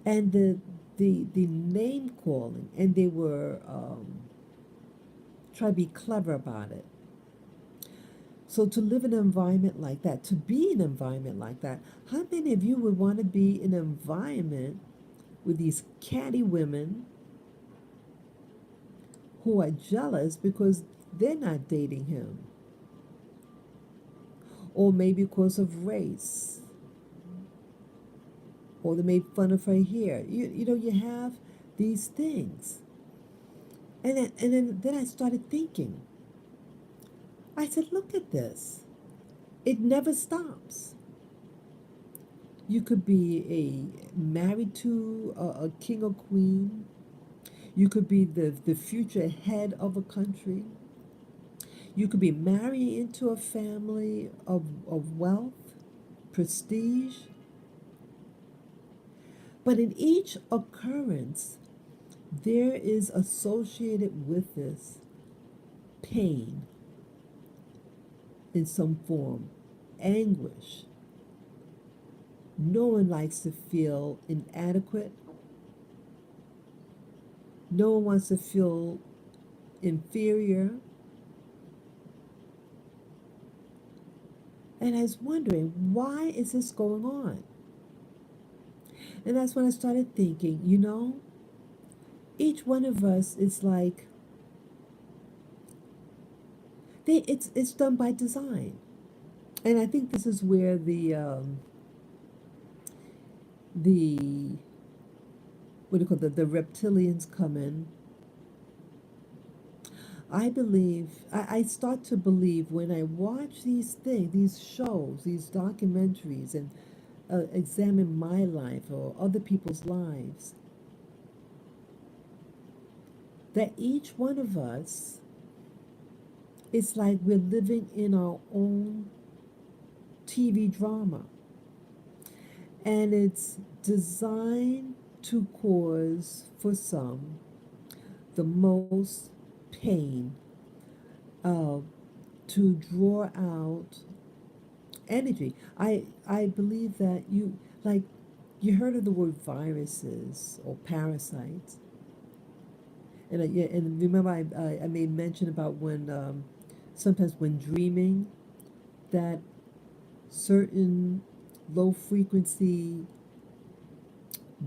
and the name calling, and they were try to be clever about it. So to live in an environment like that, to be in an environment like that, how many of you would want to be in an environment with these catty women who are jealous because they're not dating him? Or maybe because of race. Or they made fun of her hair. You know, you have these things. And then I started thinking. I said, look at this. It never stops. You could be married to a king or queen. You could be the future head of a country. You could be married into a family of wealth, prestige. But in each occurrence, there is associated with this pain in some form, anguish. No one likes to feel inadequate. No one wants to feel inferior. And I was wondering, why is this going on? And that's when I started thinking, you know, each one of us is like, it's done by design. And I think this is where the what do you call the reptilians come in. I start to believe when I watch these things, these shows, these documentaries, and examine my life or other people's lives, that each one of us, it's like we're living in our own TV drama. And it's designed to cause, for some, the most pain, uh, to draw out energy. I believe that you heard of the word viruses or parasites, and yeah, and remember I made mention about when sometimes when dreaming, that certain low frequency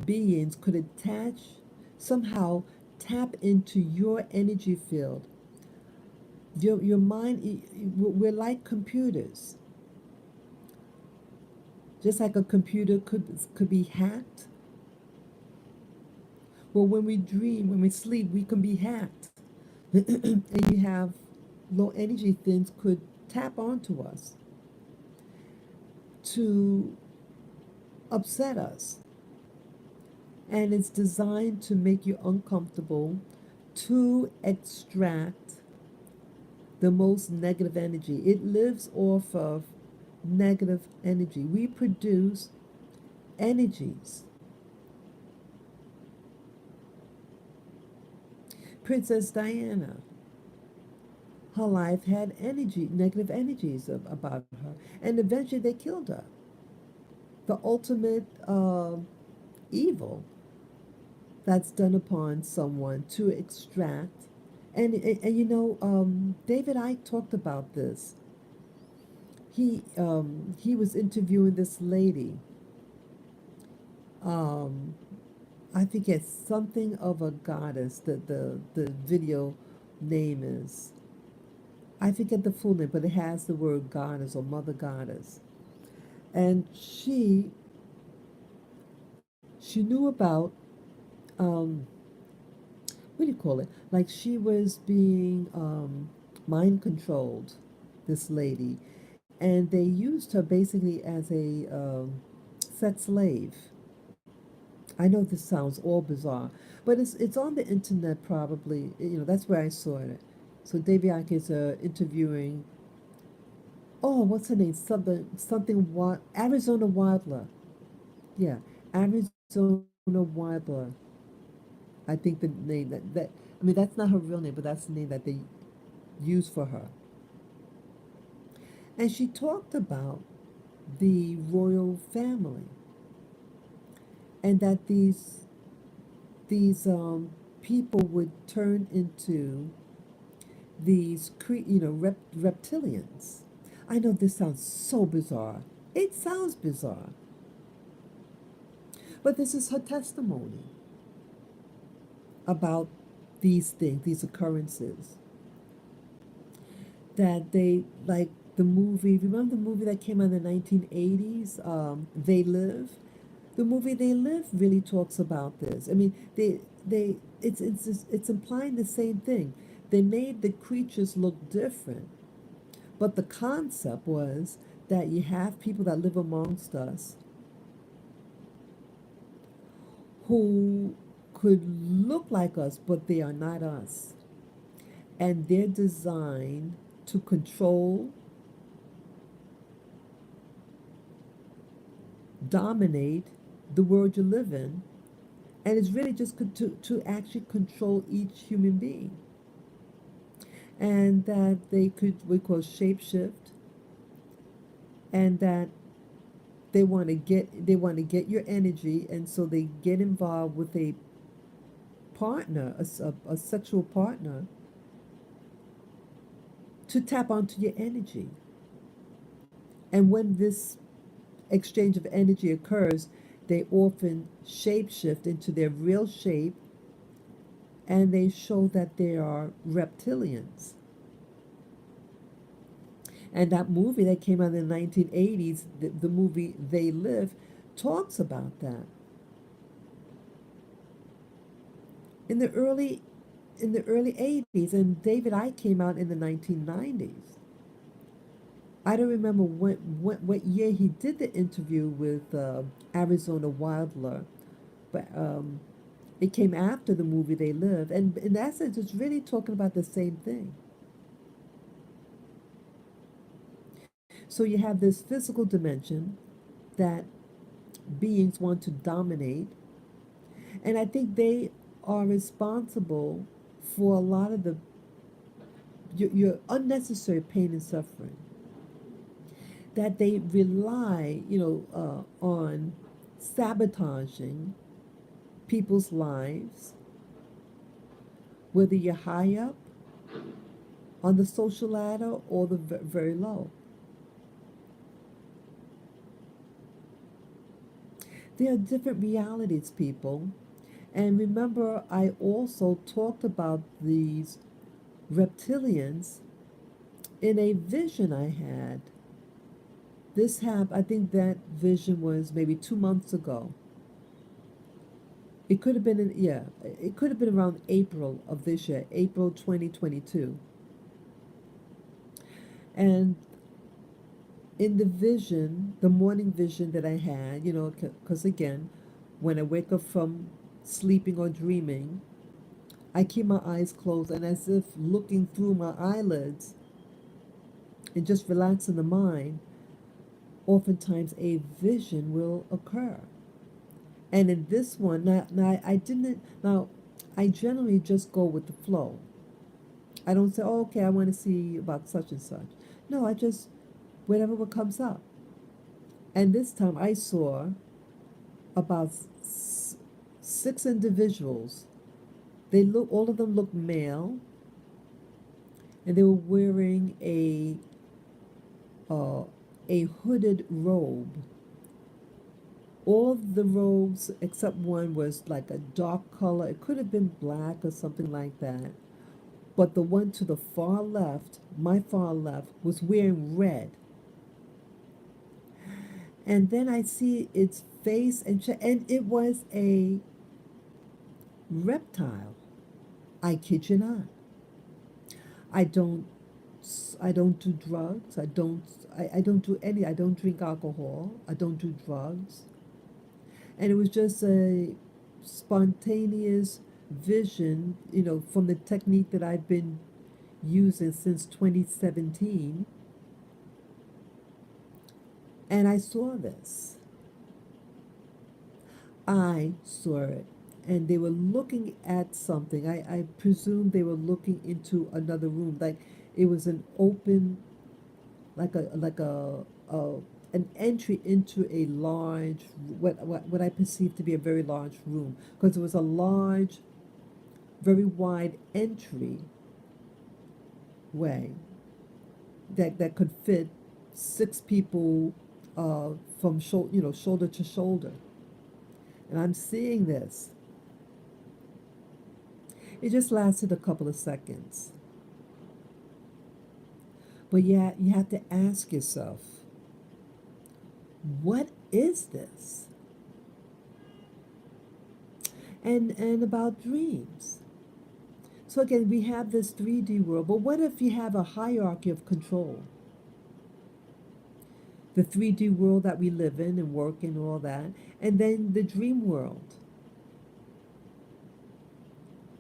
beings could attach, somehow tap into your energy field. Your mind, we're like computers. Just like a computer could be hacked. Well, when we dream, when we sleep, we can be hacked. And you have low energy things could tap onto us to upset us. And it's designed to make you uncomfortable, to extract the most negative energy. It lives off of negative energy. We produce energies. Princess Diana, her life had energy, negative energies about her, and eventually they killed her. The ultimate evil that's done upon someone to extract And David Icke talked about this. He was interviewing this lady. Um, I forget, something of a goddess. The video name is, I forget the full name, but it has the word goddess or mother goddess. And she knew about, um, what do you call it? Like she was being mind controlled, this lady, and they used her basically as a sex slave. I know this sounds all bizarre, but it's on the internet probably. That's where I saw it. So Davy Ike is interviewing. Oh, what's her name? Something Arizona Wilder. Yeah, Arizona Wilder. I think the name that I mean that's not her real name, but that's the name that they use for her. And she talked about the royal family and that these people would turn into these reptilians. I know this sounds so bizarre. It sounds bizarre, but this is her testimony about these things, these occurrences that they like the movie. Remember the movie that came out in the 1980s? They Live. The movie They Live really talks about this. I mean, it's implying the same thing. They made the creatures look different, but the concept was that you have people that live amongst us who could look like us, but they are not us. And they're designed to control, dominate the world you live in, and it's really just to actually control each human being. And that they could, we call shapeshift, and that they want to get your energy, and so they get involved with a partner, a sexual partner, to tap onto your energy. And when this exchange of energy occurs, they often shapeshift into their real shape, and they show that they are reptilians. And that movie that came out in the 1980s, the movie They Live, talks about that. In the early in the early 80s, and David Icke came out in the 1990s. I don't remember what year he did the interview with Arizona Wilder, but it came after the movie They Live, and in essence, it's really talking about the same thing. So you have this physical dimension that beings want to dominate, and I think they are responsible for a lot of your unnecessary pain and suffering. That they rely, on sabotaging people's lives, whether you're high up on the social ladder or the very low. There are different realities, people. And remember, I also talked about these reptilians in a vision I had. I think that vision was maybe 2 months ago. It could have been, it could have been around April of this year, April 2022. And in the vision, the morning vision that I had, because again, when I wake up from sleeping or dreaming, I keep my eyes closed and as if looking through my eyelids and just relaxing the mind, oftentimes a vision will occur. And in this one, now I generally just go with the flow. I don't say, oh, okay, I want to see about such and such. No, I just, whatever what comes up. And this time I saw about six individuals. All of them look male, and they were wearing uh, a hooded robe. All of the robes except one was like a dark color. It could have been black or something like that. But the one to the far left, my far left, was wearing red. And then I see its face, and it was a reptile. I kid you not. I don't I don't do drugs. I don't do any. I don't drink alcohol. I don't do drugs. And it was just a spontaneous vision, from the technique that I've been using since 2017. And I saw this. I saw it. And they were looking at something. I presume they were looking into another room. Like it was an open, like a an entry into a large, what I perceived to be a very large room, because it was a large, very wide entry way that could fit 6 people, from shoulder to shoulder. And I'm seeing this. It just lasted a couple of seconds. But yeah, you have to ask yourself, what is this? And about dreams. So again, we have this 3D world, but what if you have a hierarchy of control? The 3D world that we live in and work in, all that, and then the dream world.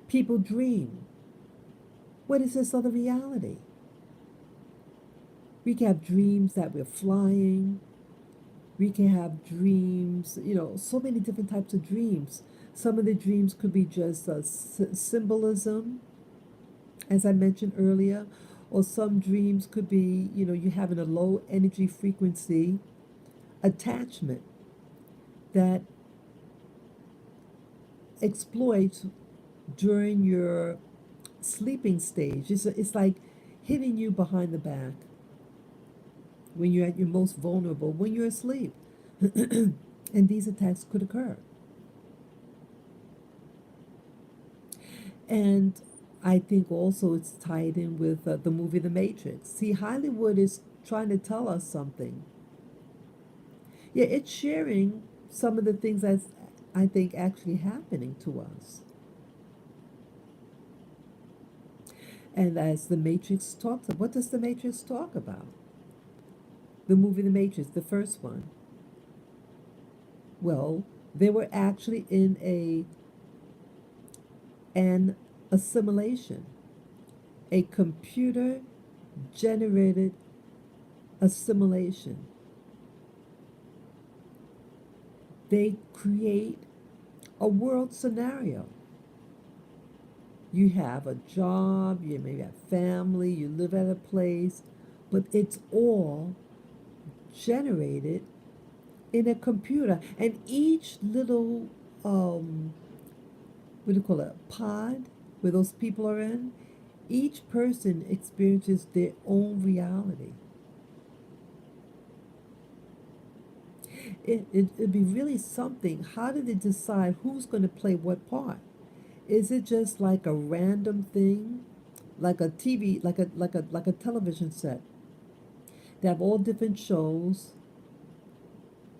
People dream. What is this other reality? We can have dreams that we're flying. We can have dreams, so many different types of dreams. Some of the dreams could be just symbolism, as I mentioned earlier, or some dreams could be, you having a low energy frequency attachment that exploits during your sleeping stage. It's like hitting you behind the back when you're at your most vulnerable, when you're asleep. And these attacks could occur. And I think also it's tied in with the movie The Matrix. See, Hollywood is trying to tell us something. Yeah, it's sharing some of the things that's, I think, actually happening to us. And as The Matrix talks, what does The Matrix talk about? The movie The Matrix, the first one. Well, they were actually in an assimilation, a computer generated assimilation. They create a world scenario. You have a job, you maybe have family, you live at a place, but it's all generated in a computer. And each little, what do you call it, pod where those people are in, each person experiences their own reality. It'd be really something. How do they decide who's going to play what part? Is it just like a random thing, like a TV, like a television set? They have all different shows,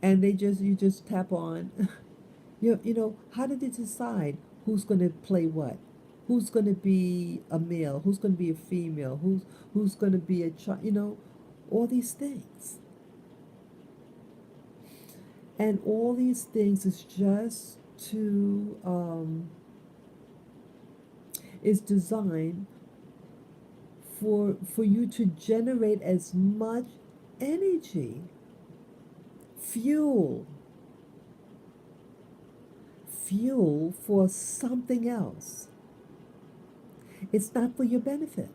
and you just tap on. How did they decide who's going to play what? Who's going to be a male? Who's going to be a female? Who's going to be a child? All these things. And all these things is just is designed for you to generate as much energy, fuel for something else. It's not for your benefit.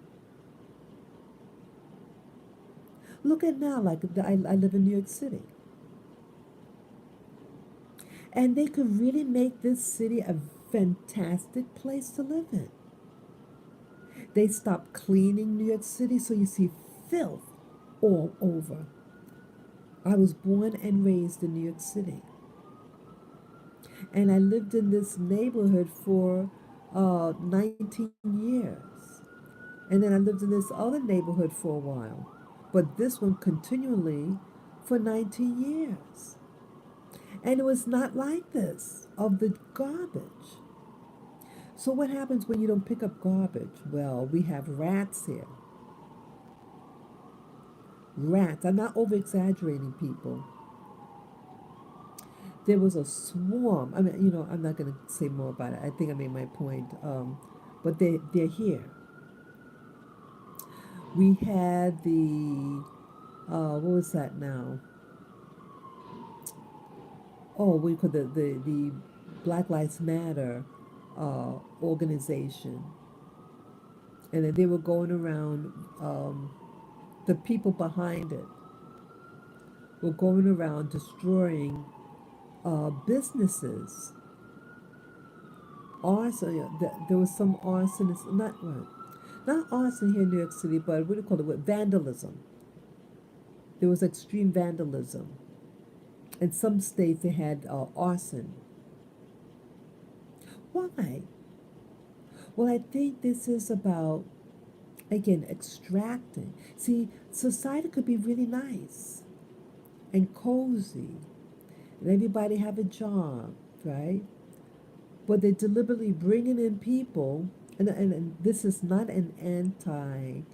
Look at now, like I live in New York City. And they could really make this city a fantastic place to live in. They stopped cleaning New York City, so you see filth all over. I was born and raised in New York City, and I lived in this neighborhood for 19 years. And then I lived in this other neighborhood for a while, but this one continually for 19 years. And it was not like this of the garbage. So, what happens when you don't pick up garbage? Well, we have rats here. Rats. I'm not over exaggerating, people. There was a swarm. I mean, I'm not going to say more about it. I think I made my point. But they're here. We had what was that now? Oh, we call the Black Lives Matter organization, and then they were going around. The people behind it were going around destroying businesses. Arson. There was some arsonists. Not arson here in New York City, but what do you call it? What, vandalism. There was extreme vandalism. In some states, they had arson. Why? Well, I think this is about, again, extracting. See, society could be really nice and cozy, and everybody have a job, right? But they're deliberately bringing in people, and this is not an anti-foreign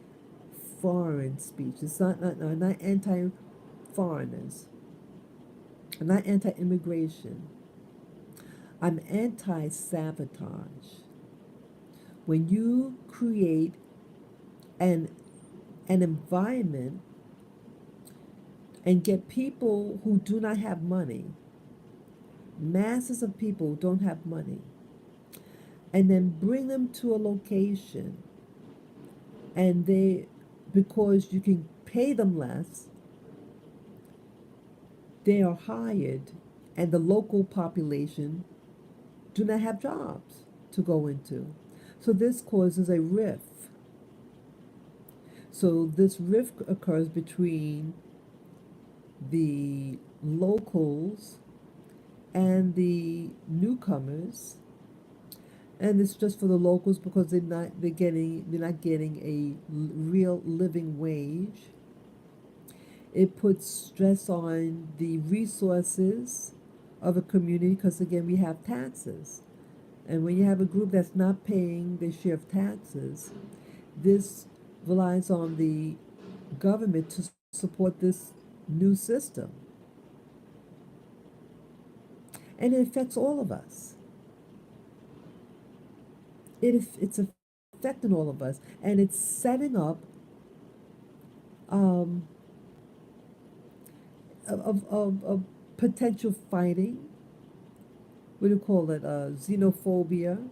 speech. It's not anti-foreigners. I'm not anti-immigration. I'm anti-sabotage. When you create an an environment and get people who do not have money, masses of people who don't have money, and then bring them to a location, and because you can pay them less, they are hired, and the local population do not have jobs to go into. So this causes a rift. So this rift occurs between the locals and the newcomers, and it's just for the locals because they're not getting a real living wage. It puts stress on the resources of a community because again we have taxes, and when you have a group that's not paying their share of taxes, this relies on the government to support this new system, and it affects all of us. It's affecting all of us, and it's setting up um, of potential fighting. What do you call it? Xenophobia.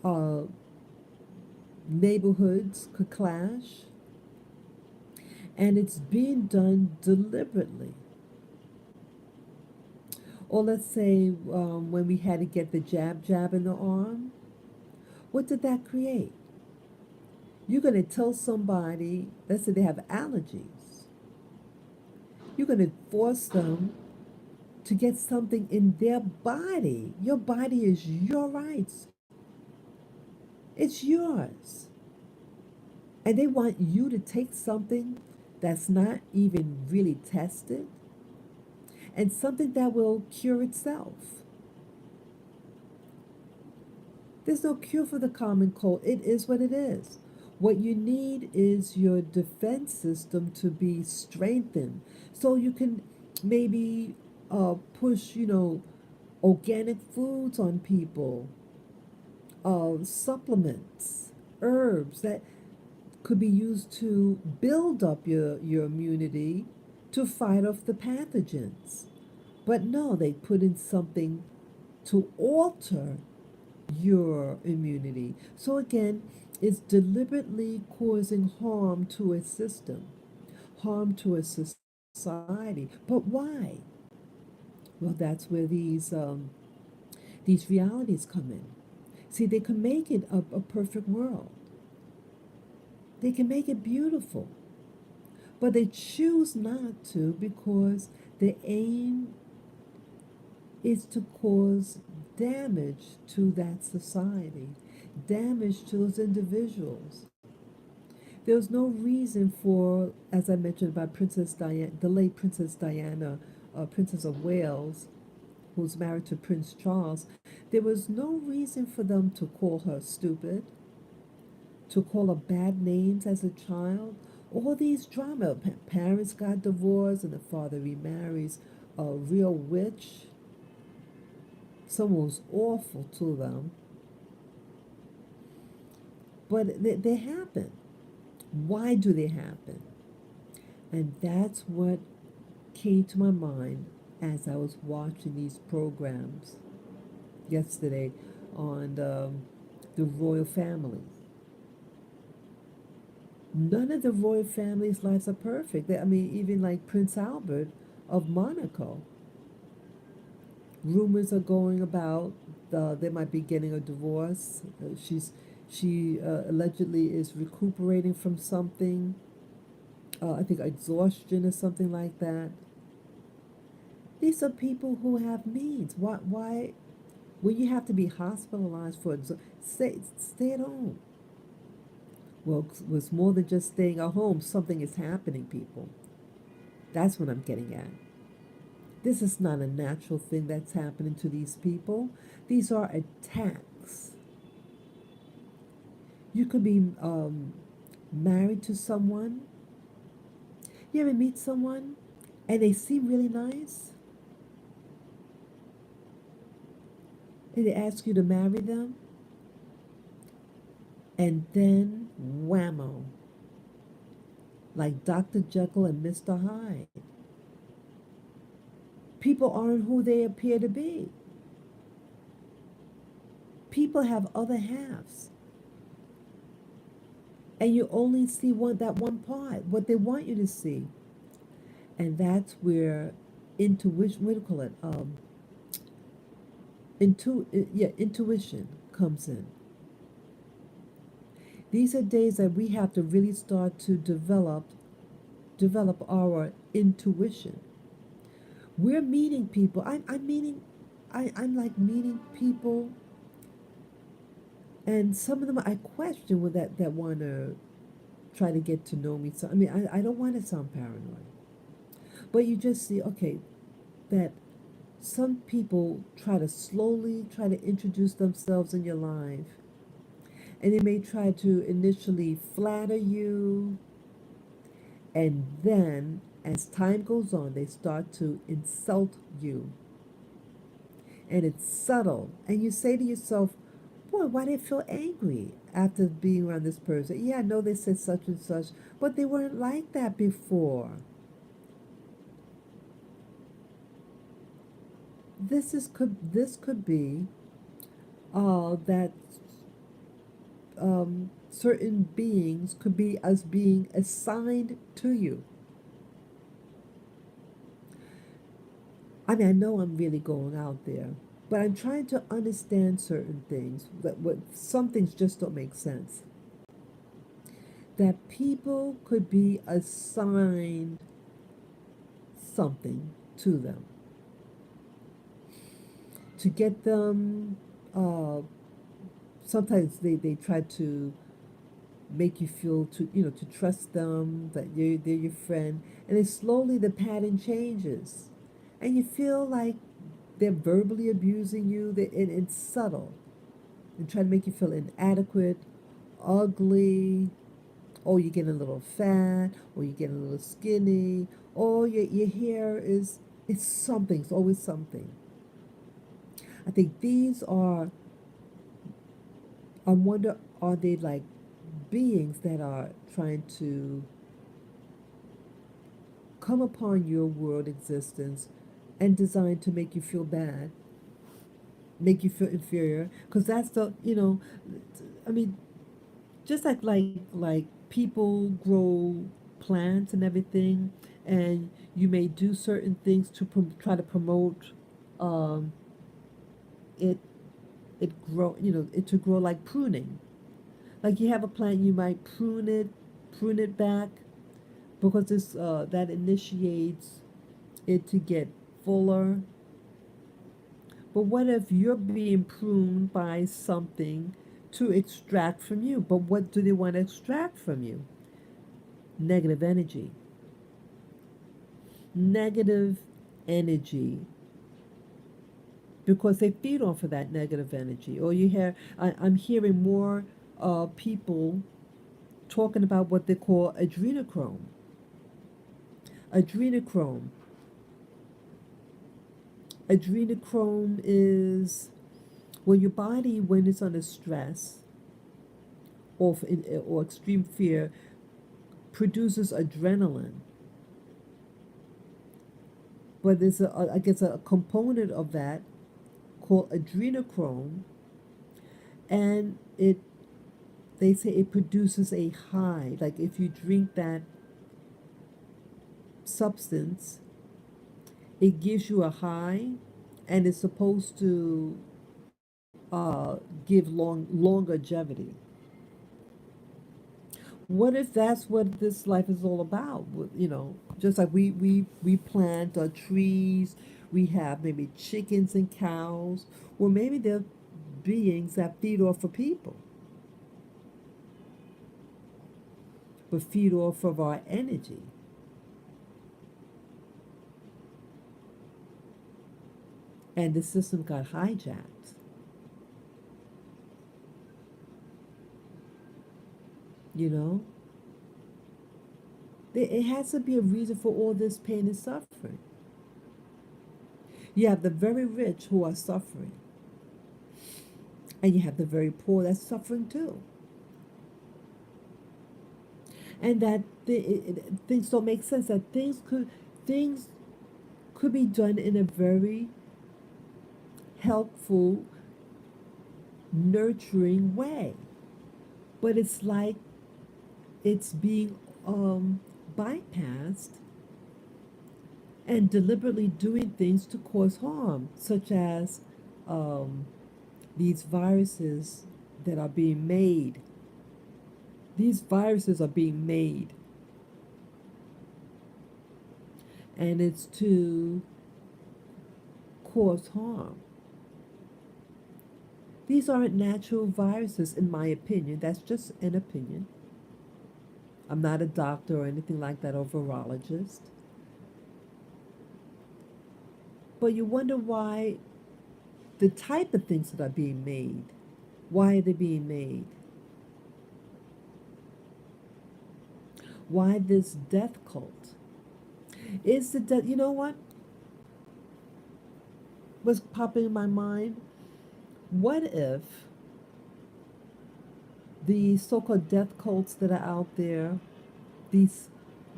Uh, Neighborhoods could clash, and it's being done deliberately. Or let's say when we had to get the jab in the arm, what did that create? You're going to tell somebody, let's say they have allergies, you're going to force them to get something in their body. Your body is your rights, it's yours. And they want you to take something that's not even really tested and something that will cure itself. There's no cure for the common cold. It is what it is. What you need is your defense system to be strengthened so you can maybe push, organic foods on people, supplements, herbs that could be used to build up your immunity to fight off the pathogens. But no, they put in something to alter your immunity. So again, it's deliberately causing harm to a system, harm to a society. But why? Well, that's where these realities come in. See, they can make it a perfect world. They can make it beautiful. But they choose not to because the aim is to cause damage to that society, damage to those individuals. There was no reason for, as I mentioned about Princess Diana, the late Princess Diana, Princess of Wales, who's married to Prince Charles. There was no reason for them to call her stupid, to call her bad names as a child. All these drama. Parents got divorced and the father remarries a real witch. Someone was awful to them. But they happen. Why do they happen? And that's what came to my mind as I was watching these programs yesterday on the royal family. None of the royal family's lives are perfect. I mean, even like Prince Albert of Monaco. Rumors are going about they might be getting a divorce. She allegedly is recuperating from something. I think exhaustion or something like that. These are people who have needs. Why when you have to be hospitalized for stay at home. Well, it was more than just staying at home. Something is happening, people. That's what I'm getting at. This is not a natural thing that's happening to these people. These are attacks. You could be married to someone. You ever meet someone and they seem really nice and they ask you to marry them, and then whammo, like Dr. Jekyll and Mr. Hyde. People aren't who they appear to be. People have other halves. And you only see that one part, what they want you to see. And that's where intuition, what do you call it? Intuition comes in. These are days that we have to really start to develop our intuition. We're meeting people. I'm like meeting people, and some of them I question with that want to try to get to know me. So I mean, I don't want to sound paranoid, but you just see, okay, that some people try to slowly try to introduce themselves in your life, and they may try to initially flatter you, and then as time goes on, they start to insult you. And it's subtle. And you say to yourself, boy, why do I feel angry after being around this person? Yeah, I know they said such and such, but they weren't like that before. This could be that certain beings could be as being assigned to you. I mean, I know I'm really going out there, but I'm trying to understand certain things. That what some things just don't make sense. That people could be assigned something to them to get them. Sometimes they try to make you feel to trust them, that they're your friend, and then slowly the pattern changes, and you feel like they're verbally abusing you. It's subtle and try to make you feel inadequate, ugly. Oh, you're getting a little fat, or you're getting a little skinny, or your hair is it's something. It's always something. I think these are. I wonder, are they like beings that are trying to come upon your world existence and designed to make you feel bad, make you feel inferior? Because that's I mean, just like people grow plants and everything, and you may do certain things to try to promote um, it it grow, it to grow like pruning. Like you have a plant, you might prune it back because this that initiates it to get fuller. But what if you're being pruned by something to extract from you? But what do they want to extract from you? Negative energy. Negative energy. Because they feed off of that negative energy. Or I'm hearing more people talking about what they call adrenochrome. Adrenochrome. Adrenochrome is when your body, when it's under stress or extreme fear, produces adrenaline. But there's I guess a component of that called adrenochrome, and they say it produces a high. Like if you drink that substance, it gives you a high, and it's supposed to give longevity. What if that's what this life is all about? Just like we plant trees, we have maybe chickens and cows, or maybe they're beings that feed off of people, but feed off of our energy. And the system got hijacked. You know, it has to be a reason for all this pain and suffering. You have the very rich who are suffering, and you have the very poor that's suffering too. And that things don't make sense. That things could be done in a very helpful, nurturing way, but it's like it's being bypassed and deliberately doing things to cause harm, such as um, these viruses that are being made. These viruses are being made, and it's to cause harm. These aren't natural viruses, in my opinion. That's just an opinion. I'm not a doctor or anything like that, or virologist. But you wonder why the type of things that are being made, why are they being made? Why this death cult? Is the death, you know what? Was popping in my mind? What if the so-called death cults that are out there, these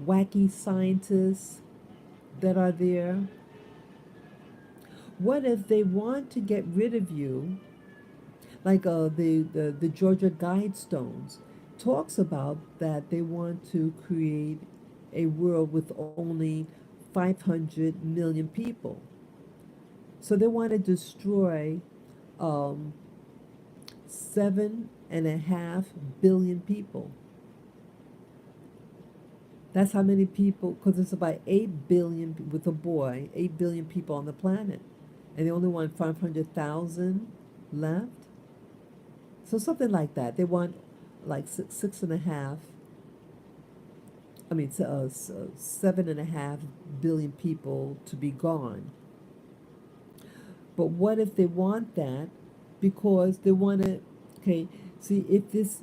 wacky scientists that are there, what if they want to get rid of you, like the Georgia Guidestones talks about that they want to create a world with only 500 million people. So they want to destroy 7.5 billion people. That's how many people, because it's about 8 billion with a boy, 8 billion people on the planet. And they only want 500,000 left. So something like that. They want like 6.5, 7.5 billion people to be gone. But what if they want that because they want to, okay, see if there's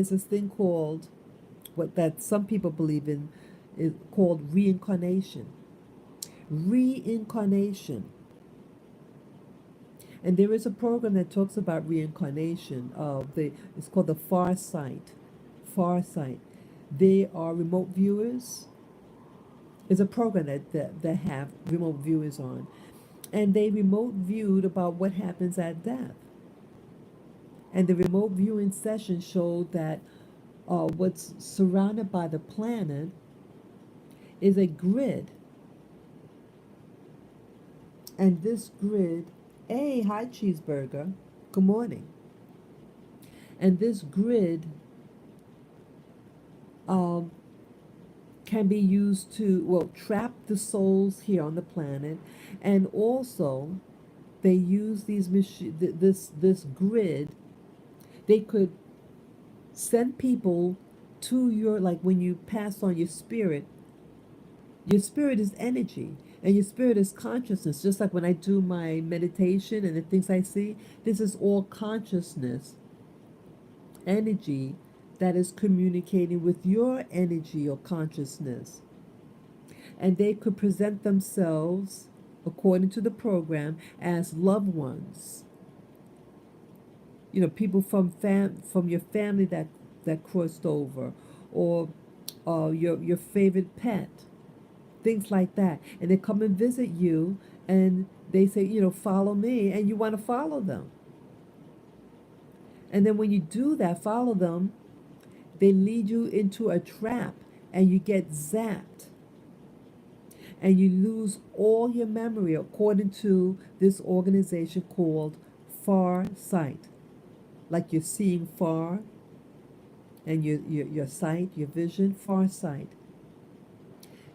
this thing called, what that some people believe in, is called reincarnation. Reincarnation. And there is a program that talks about reincarnation. It's called the Far Sight. Far Sight. They are remote viewers. It's a program that have remote viewers on. And they remote viewed about what happens at death. And the remote viewing session showed that what's surrounded by the planet is a grid. And this grid, hi Cheeseburger, Good morning. And this grid um, can be used to, well, trap the souls here on the planet, and also they use this grid. They could send people to your, like when you pass on your spirit is energy, and your spirit is consciousness. Just like when I do my meditation and the things I see, this is all consciousness, energy that is communicating with your energy or consciousness. And they could present themselves, according to the program, as loved ones. You know, people from your family that crossed over, or your favorite pet, things like that. And they come and visit you, and they say, you know, follow me, and you want to follow them. And then when you do that, follow them, they lead you into a trap, and you get zapped, and you lose all your memory, according to this organization called Far Sight. Like you're seeing far, and your sight, your vision, Far Sight.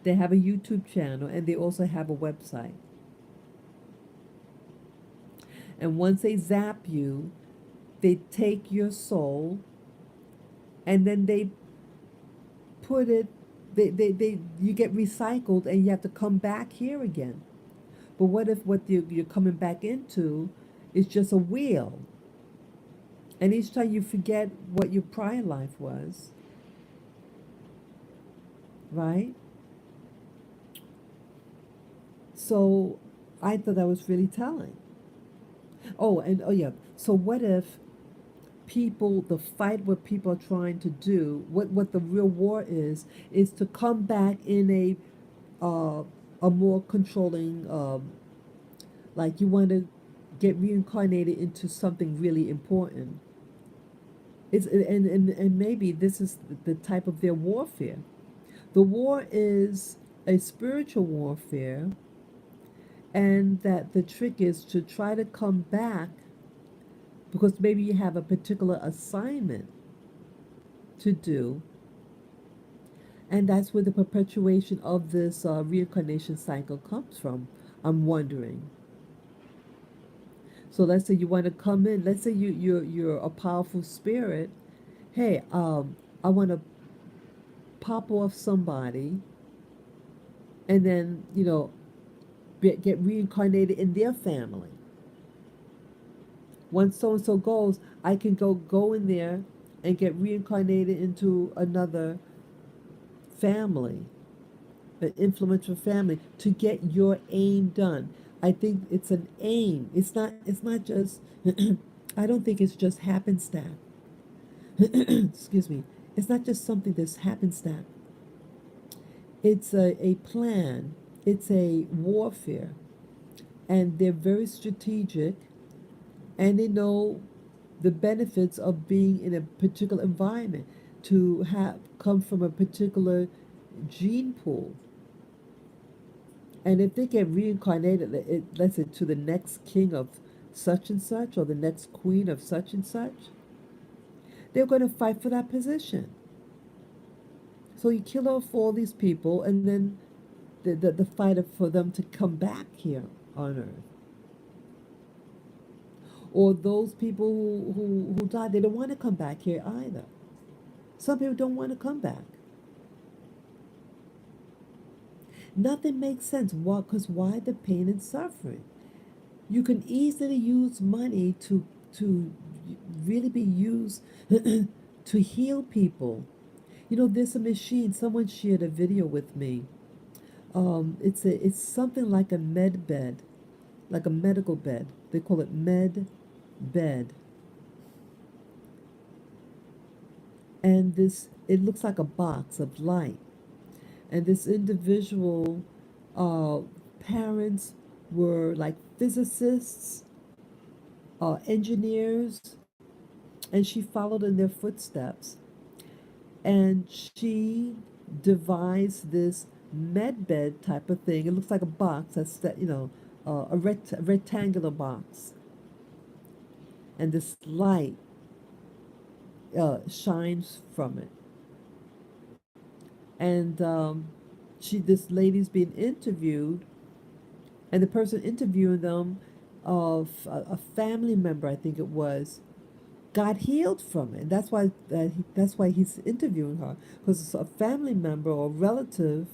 They have a YouTube channel, and they also have a website. And once they zap you, they take your soul, and then they put it, they you get recycled, and you have to come back here again. But what if what you're coming back into is just a wheel? And each time you forget what your prior life was, right? So I thought that was really telling. Oh, and oh yeah. So what if people, the fight, what people are trying to do, what the real war is to come back in a more controlling, like you want to get reincarnated into something really important. And maybe this is the type of their warfare. The war is a spiritual warfare, and that the trick is to try to come back because maybe you have a particular assignment to do, and that's where the perpetuation of this reincarnation cycle comes from. I'm wondering. So let's say you want to come in. Let's say you're a powerful spirit. Hey, I want to pop off somebody, and then get reincarnated in their family. Once so and so goes, I can go in there and get reincarnated into another family, an influential family, to get your aim done. I think it's an aim. It's not just I don't think it's just happenstance. Excuse me. It's not just something that's happenstance. It's a plan. It's a warfare. And they're very strategic, and they know the benefits of being in a particular environment, to have come from a particular gene pool. And if they get reincarnated, let's say to the next king of such and such, or the next queen of such and such, they're going to fight for that position. So you kill off all these people, and then the fight for them to come back here on Earth. Or those people who died, they don't want to come back here either. Some people don't want to come back. Nothing makes sense. Why? Because why the pain and suffering? You can easily use money to really be used to heal people. There's a machine. Someone shared a video with me. It's something like a med bed, like a medical bed. They call it med bed. And it looks like a box of light. And this individual, parents were like physicists, engineers, and she followed in their footsteps. And she devised this med bed type of thing. It looks like a box, a rectangular box. and this light shines from it. And this lady's being interviewed, and the person interviewing them, of a family member, I think it was, got healed from it. And that's why he's interviewing her, because it's a family member or relative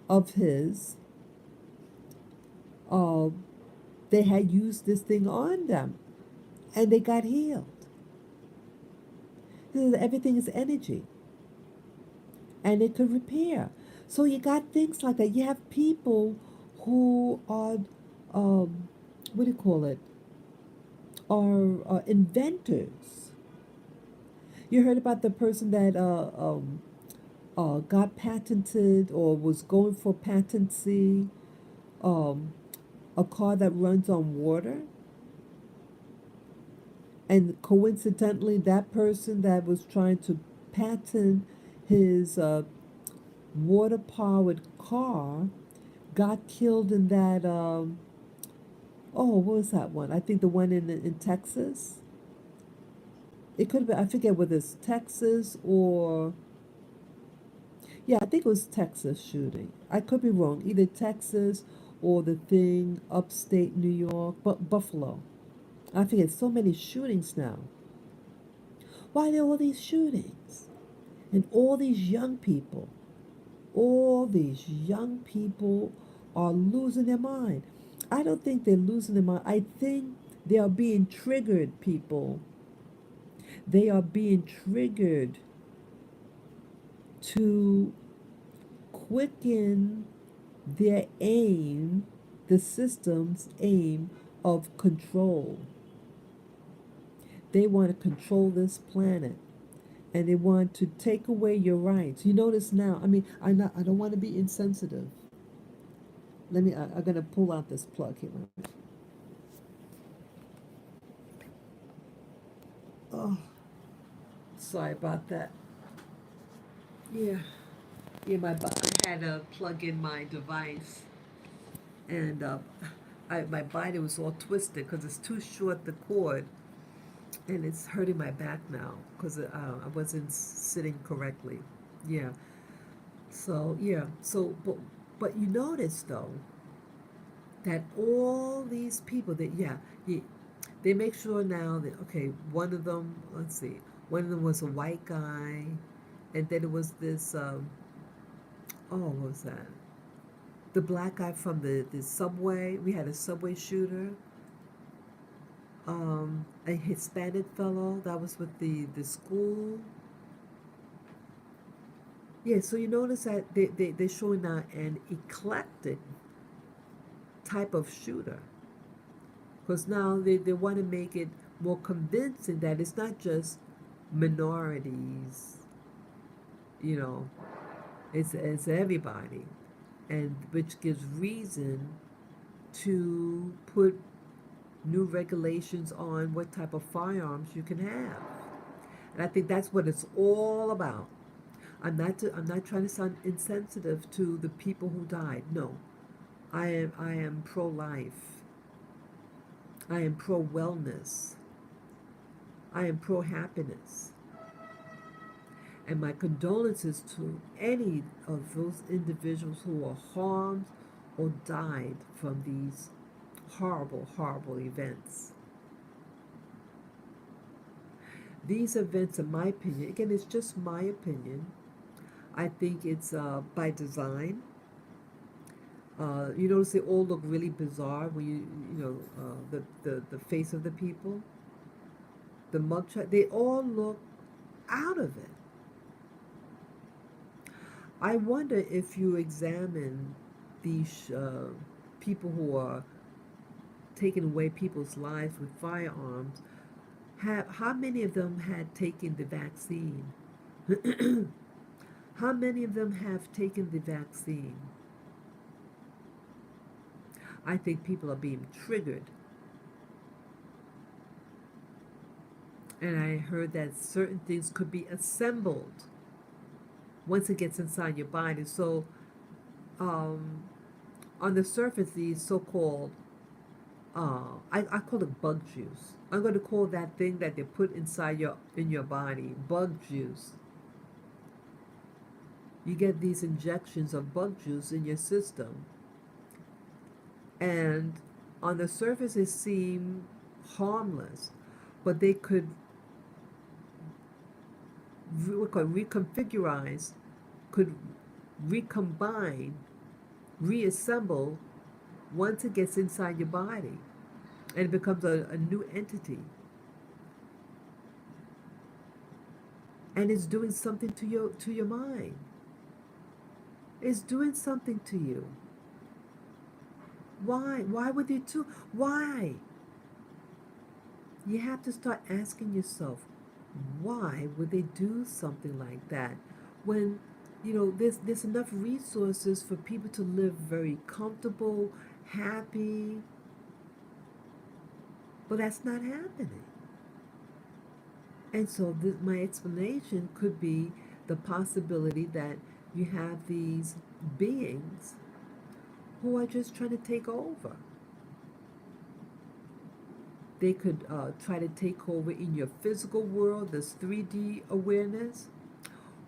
of his. Uh, they had used this thing on them, and they got healed. Everything is energy, and it could repair. So you got things like that. You have people who are, what do you call it? Are inventors. You heard about the person that got patented or was going for patency, um, a car that runs on water. And coincidentally, that person that was trying to patent his water powered car got killed in that. Oh, what was that one? I think the one in Texas. It could have been, I forget whether it's Texas or, yeah, I think it was Texas shooting. I could be wrong. Either Texas or the thing upstate New York, but Buffalo. I forget, so many shootings now. Why are there all these shootings? And all these young people are losing their mind. I don't think they're losing their mind. I think they are being triggered, people. They are being triggered to quicken their aim, the system's aim of control. They want to control this planet, and they want to take away your rights. You notice now, I mean, I don't want to be insensitive. I'm going to pull out this plug here. Oh, sorry about that. Yeah. Yeah, I had to plug in my device, and my body was all twisted because it's too short, the cord, and it's hurting my back now because I wasn't sitting correctly. Yeah. So yeah. But you notice though that all these people that, yeah, they make sure now that, okay, one of them, let's see, one of them was a white guy, and then it was this oh, what was that? The black guy from the subway. We had a subway shooter. A Hispanic fellow that was with the school. Yeah, so you notice that they're showing now an eclectic type of shooter. Because now they want to make it more convincing that it's not just minorities, you know, it's everybody. And which gives reason to put new regulations on what type of firearms you can have. And I think that's what it's all about. I'm not trying to sound insensitive to the people who died. No. I am pro life. I am pro wellness. I am pro happiness. And my condolences to any of those individuals who were harmed or died from these horrible, horrible events. These events, in my opinion, again, it's just my opinion. I think it's by design. You notice they all look really bizarre when you know, the face of the people, the mugshot. They all look out of it. I wonder if you examine these people who are taking away people's lives with firearms, how many of them had taken the vaccine? How many of them have taken the vaccine? I think people are being triggered. And I heard that certain things could be assembled once it gets inside your body. So, on the surface, these so called I call it bug juice. I'm going to call that thing that they put inside your body bug juice. You get these injections of bug juice in your system, and on the surface they seem harmless, but they could reconfigurize, could recombine, reassemble once it gets inside your body, and it becomes a new entity, and it's doing something to your mind. It's doing something to you. Why would they do? Why? You have to start asking yourself, why would they do something like that when there's enough resources for people to live very comfortable, happy, but that's not happening. And so my explanation could be the possibility that you have these beings who are just trying to take over. They could try to take over in your physical world, this 3D awareness,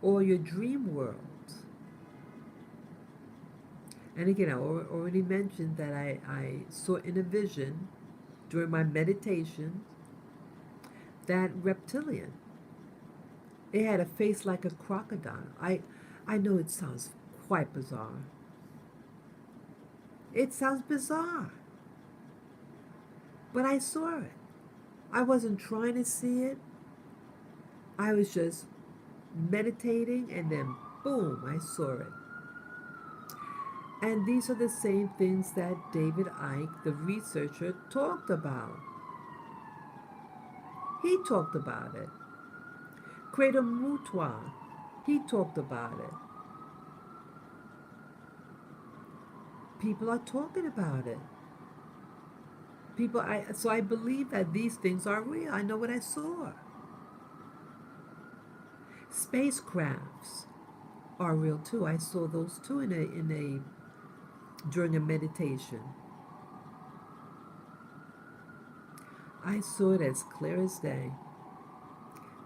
or your dream world. And again, I already mentioned that I saw in a vision during my meditation that reptilian. It had a face like a crocodile. I know it sounds quite bizarre. It sounds bizarre. But I saw it. I wasn't trying to see it. I was just meditating, and then boom, I saw it. And these are the same things that David Icke, the researcher, talked about. He talked about it. Credo Mutwa, he talked about it. People are talking about it. So I believe that these things are real. I know what I saw. Spacecrafts are real too. I saw those too during a meditation. I saw it as clear as day.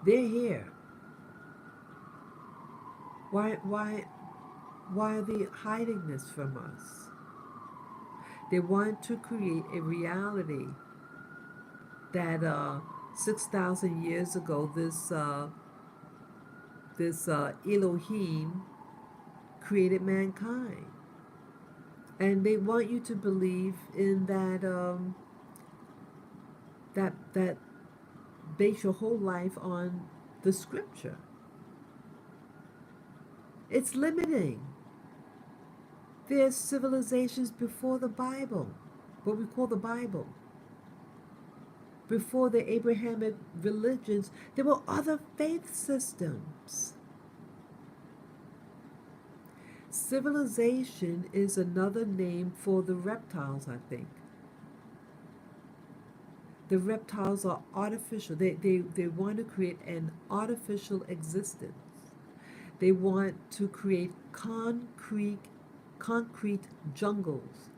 They're here. Why are they hiding this from us? They want to create a reality that 6,000 years ago, this Elohim created mankind, and they want you to believe in that base your whole life on the scripture. It's limiting. There's civilizations before the Bible, what we call the Bible. Before the Abrahamic religions, there were other faith systems. Civilization is another name for the reptiles, I think. The reptiles are artificial. They want to create an artificial existence. They want to create concrete jungles.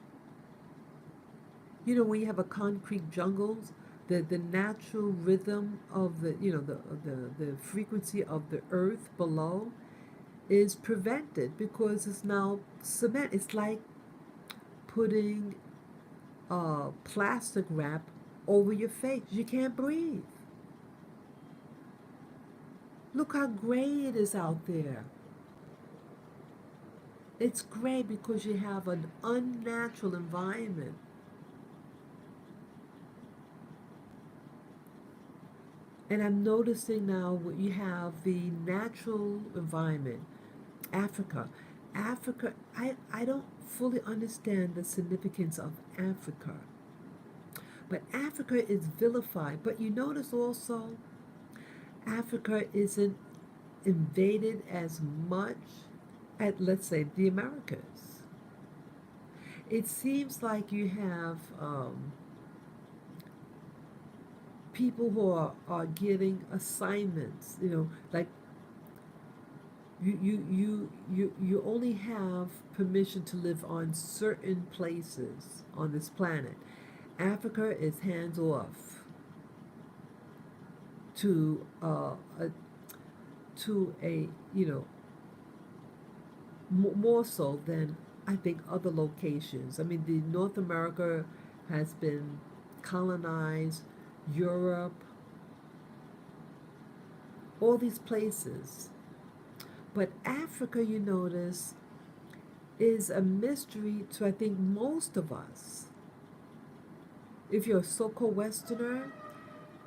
When you have a concrete jungles, the natural rhythm of the frequency of the earth below is prevented because it's now cement. It's like putting plastic wrap over your face. You can't breathe. Look how gray it is out there. It's gray because you have an unnatural environment. And I'm noticing now you have the natural environment. Africa. I don't fully understand the significance of Africa. But Africa is vilified. But you notice also, Africa isn't invaded as much as, let's say, the Americas. It seems like you have people who are getting assignments, like you only have permission to live on certain places on this planet. Africa is hands off to a to a more so than I think other locations. I mean, the North America has been colonized, Europe, all these places. But Africa, you notice, is a mystery to I think most of us. If you're a so-called Westerner,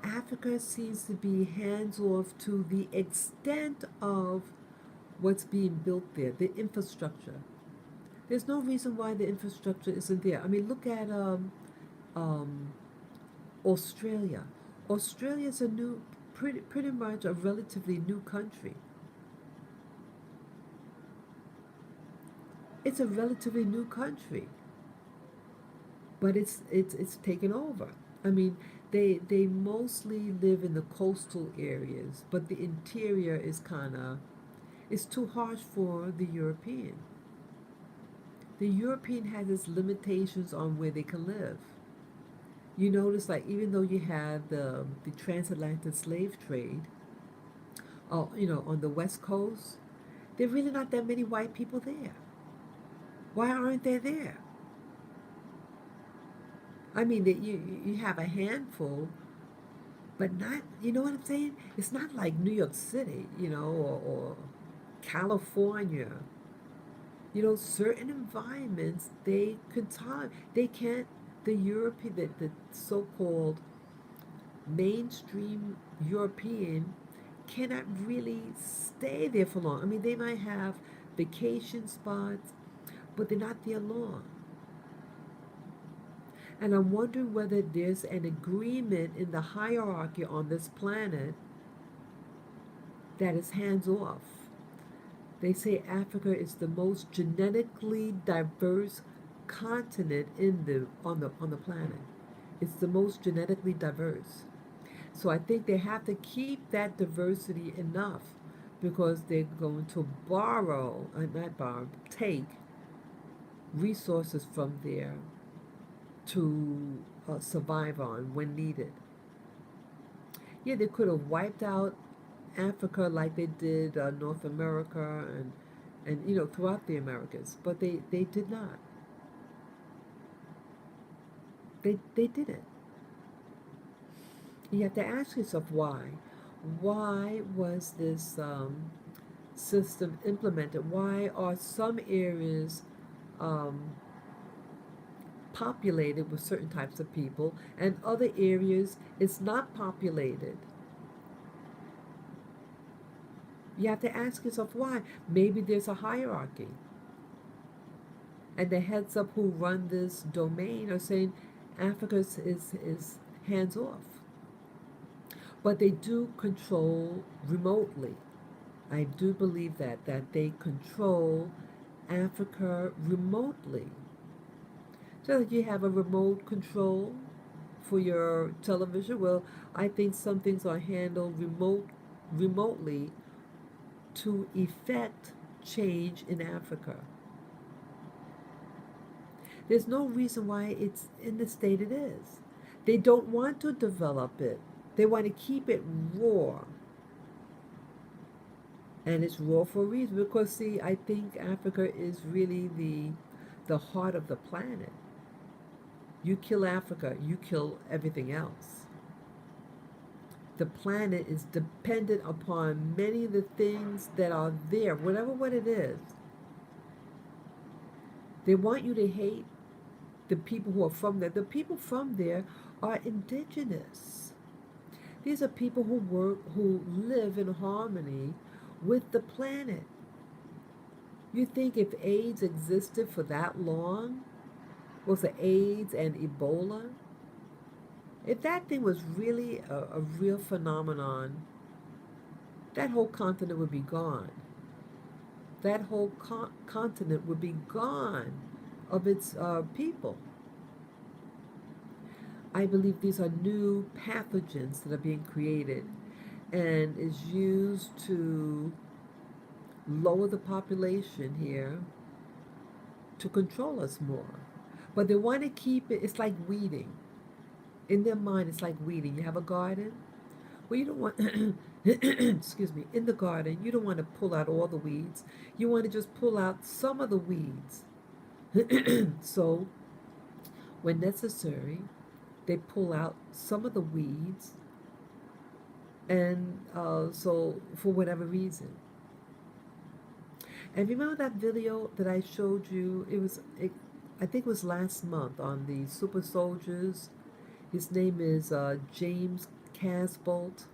Africa seems to be hands off to the extent of what's being built there, the infrastructure. There's no reason why the infrastructure isn't there. I mean, look at um, Australia. Australia is a new, pretty much a relatively new country. It's a relatively new country, but it's taken over. I mean, they mostly live in the coastal areas, but the interior is kind of it's too harsh for the European. The European has its limitations on where they can live. You notice, like, even though you have the transatlantic slave trade, on the West Coast, there are really not that many white people there. Why aren't they there? I mean, that you have a handful, but not. You know what I'm saying? It's not like New York City, or California. Certain environments they could tolerate. They can't. The European, the so-called mainstream European cannot really stay there for long. I mean, they might have vacation spots, but they're not there long. And I'm wondering whether there's an agreement in the hierarchy on this planet that is hands off. They say Africa is the most genetically diverse continent on the planet. It's the most genetically diverse. So I think they have to keep that diversity enough because they're going to not borrow, take resources from there to survive on when needed. Yeah, they could have wiped out Africa like they did North America and throughout the Americas, but they did not. They didn't. You have to ask yourself why. Why was this system implemented? Why are some areas um, populated with certain types of people and other areas it's not populated? You have to ask yourself why. Maybe there's a hierarchy. And the heads up who run this domain are saying Africa is hands off. But they do control remotely. I do believe that they control Africa remotely. So that you have a remote control for your television. Well, I think some things are handled remotely to effect change in Africa. There's no reason why it's in the state it is. They don't want to develop it. They want to keep it raw. And it's raw for a reason because see, I think Africa is really the heart of the planet. You kill Africa, you kill everything else. The planet is dependent upon many of the things that are there, whatever what it is. They want you to hate the people who are from there. The people from there are indigenous. These are people who live in harmony with the planet. You think if AIDS existed for that long, was it AIDS and Ebola? If that thing was really a real phenomenon, that whole continent would be gone. That whole continent would be gone of its people. I believe these are new pathogens that are being created and is used to lower the population here to control us more. But they want to keep it, it's like weeding. In their mind, it's like weeding. You have a garden. Well, you don't want, excuse me, in the garden, you don't want to pull out all the weeds. You want to just pull out some of the weeds. So, when necessary, they pull out some of the weeds, and so for whatever reason. And remember that video that I showed you? I think it was last month on the super soldiers. His name is James Casbolt.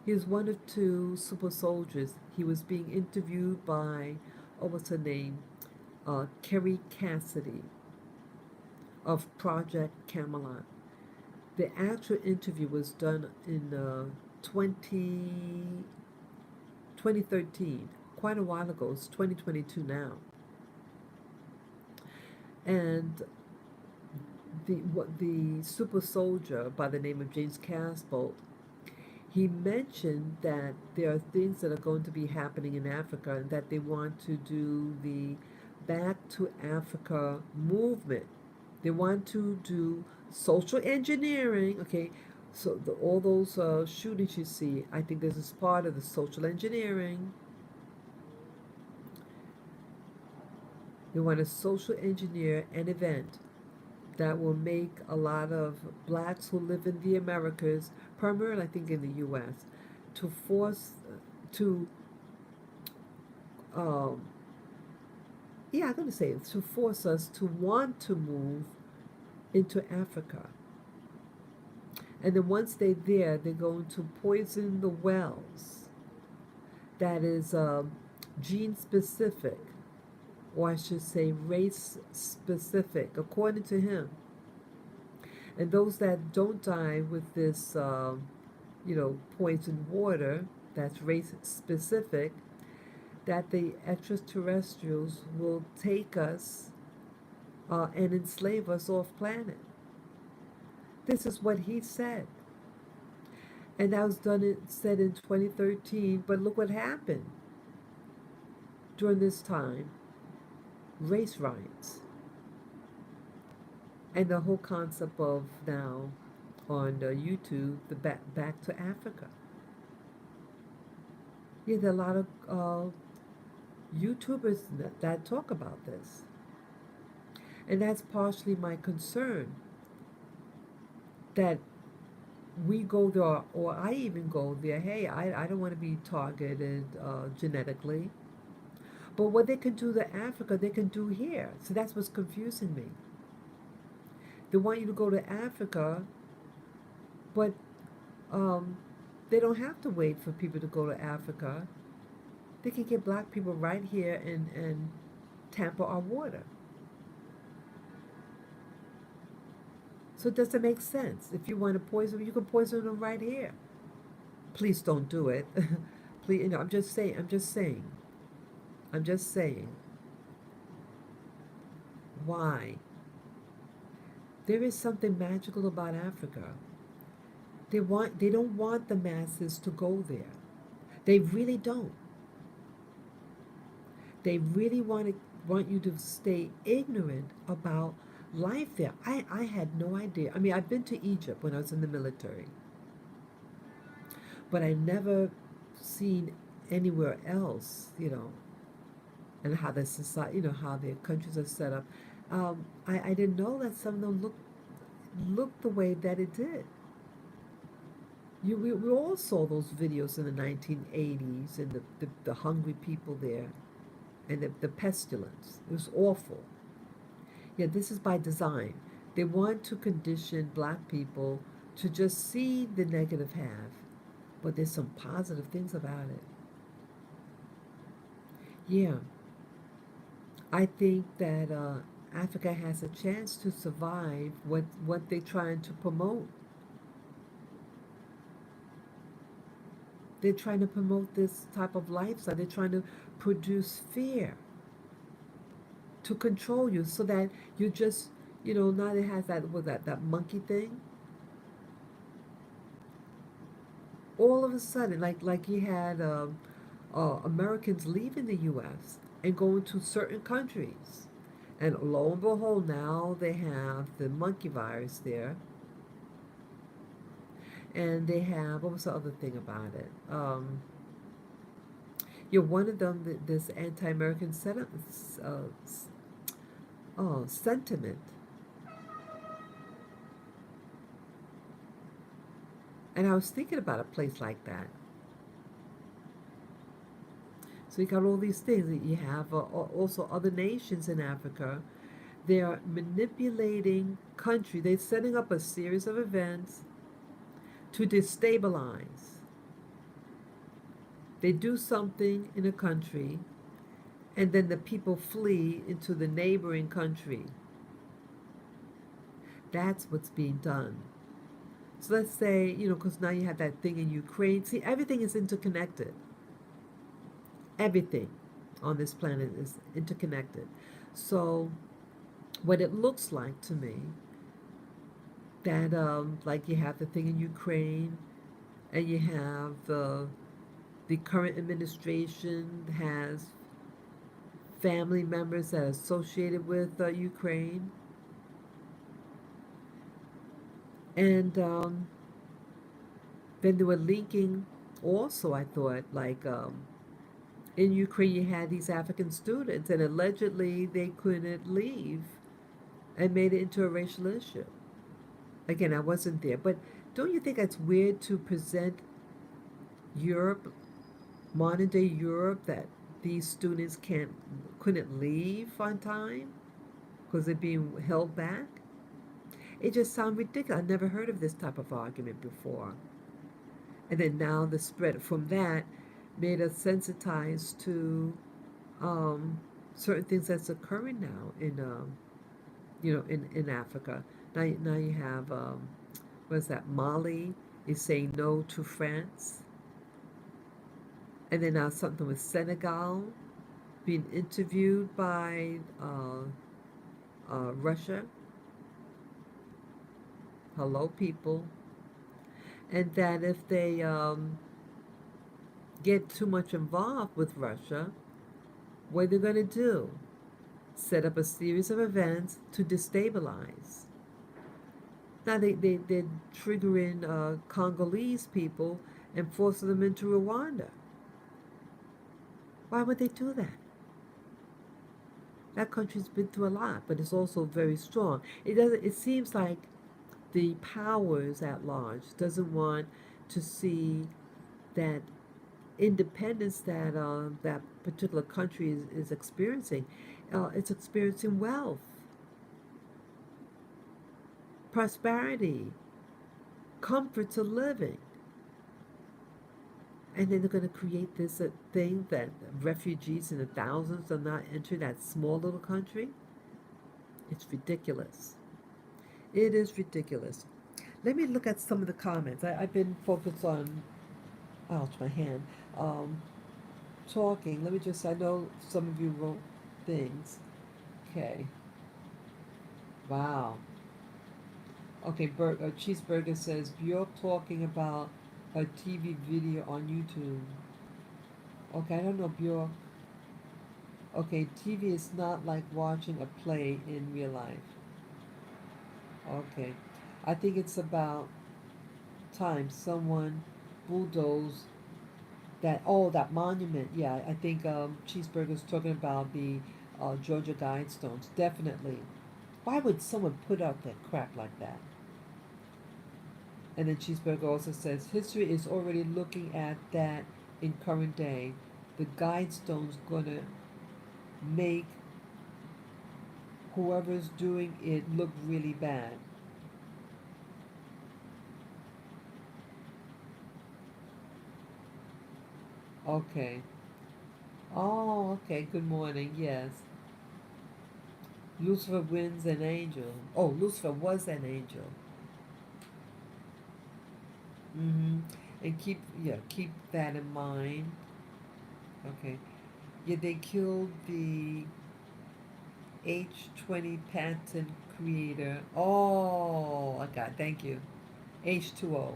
He was one of two super soldiers. He was being interviewed by, oh, what's her name? Kerry Cassidy of Project Camelot. The actual interview was done in 2013, quite a while ago. It's 2022 now. And the super soldier by the name of James Casbolt, he mentioned that there are things that are going to be happening in Africa and that they want to do the Back to Africa movement. They want to do social engineering. Okay, so all those shootings you see, I think this is part of the social engineering. They want to social engineer an event that will make a lot of blacks who live in the Americas, primarily I think in the U.S., to force to um, yeah, I'm going to say it, to force us to want to move into Africa. And then once they're there, they're going to poison the wells. That is gene specific, or I should say race specific, according to him. And those that don't die with this, poisoned water, that's race specific, that the extraterrestrials will take us and enslave us off planet. This is what he said. And that was said in 2013, but look what happened during this time. Race riots. And the whole concept of now on YouTube, the back to Africa. Yeah, there are a lot of YouTubers that talk about this. And that's partially my concern, that we go there, or I even go there. Hey, I don't want to be targeted genetically. But what they can do to Africa, they can do here. So that's what's confusing me. They want you to go to Africa, but um, they don't have to wait for people to go to Africa. They can get black people right here and tamper our water. So it doesn't make sense. If you want to poison them, you can poison them right here. Please don't do it. Please, I'm just saying. I'm just saying. I'm just saying. Why? There is something magical about Africa. They don't want the masses to go there. They really don't. They really want you to stay ignorant about life there. I had no idea. I mean, I've been to Egypt when I was in the military, but I never seen anywhere else, and how the society, how their countries are set up. I didn't know that some of them looked the way that it did. We all saw those videos in the 1980s and the hungry people there and the pestilence. It was awful. Yeah, this is by design. They want to condition black people to just see the negative half, but there's some positive things about it. Yeah, I think that Africa has a chance to survive what they're trying to promote. They're trying to promote this type of lifestyle. They're trying to produce fear to control you so that you just, now it has that monkey thing. All of a sudden, like you had Americans leaving the U.S. and going to certain countries. And lo and behold, now they have the monkey virus there. And they have, what was the other thing about it? Yeah, one of them, this anti-American sentiment. And I was thinking about a place like that. So you got all these things. You have also other nations in Africa. They are manipulating country. They're setting up a series of events to destabilize. They do something in a country, and then the people flee into the neighboring country. That's what's being done. So let's say, because now you have that thing in Ukraine. See, everything is interconnected. Everything on this planet is interconnected. So, what it looks like to me, that like you have the thing in Ukraine, and you have the current administration has family members that are associated with Ukraine, and then they were linking. Also, I thought like in Ukraine you had these African students, and allegedly they couldn't leave, and made it into a racial issue. Again, I wasn't there, but don't you think that's weird to present Europe, modern day Europe, that these students couldn't leave on time because they're being held back? It just sounds ridiculous. I never heard of this type of argument before. And then now the spread from that made us sensitized to um, certain things that's occurring now in Africa. Now you have what's that? Mali is saying no to France, and then now something with Senegal being interviewed by Russia. Hello, people. And that if they get too much involved with Russia, what are they going to do? Set up a series of events to destabilize. Now they're triggering Congolese people and forcing them into Rwanda. Why would they do that? That country's been through a lot, but it's also very strong. It seems like the powers at large doesn't want to see that independence that that particular country is experiencing. It's experiencing wealth, prosperity, comfort of living. And then they're going to create this thing that refugees in the thousands will not enter that small little country. It's ridiculous. It is ridiculous. Let me look at some of the comments. I've been focused on, ouch, my hand, um, talking. Let me just, I know some of you wrote things. Okay. Wow. Okay, Cheeseburger says, you're talking about a TV video on YouTube. Okay, I don't know, Bjork. Okay, TV is not like watching a play in real life. Okay. I think it's about time someone bulldozed that monument. Yeah, I think Cheeseburger's talking about the Georgia Guidestones. Definitely. Why would someone put out that crap like that? And then Cheeseburger also says history is already looking at that in current day. The Guidestones gonna make whoever's doing it look really bad. Okay. Oh, okay. Good morning. Yes. Lucifer wins an angel. Oh, Lucifer was an angel. Mm-hmm. And keep that in mind. Okay. Yeah, they killed the H20 patent creator. Oh, I got. Thank you. H2O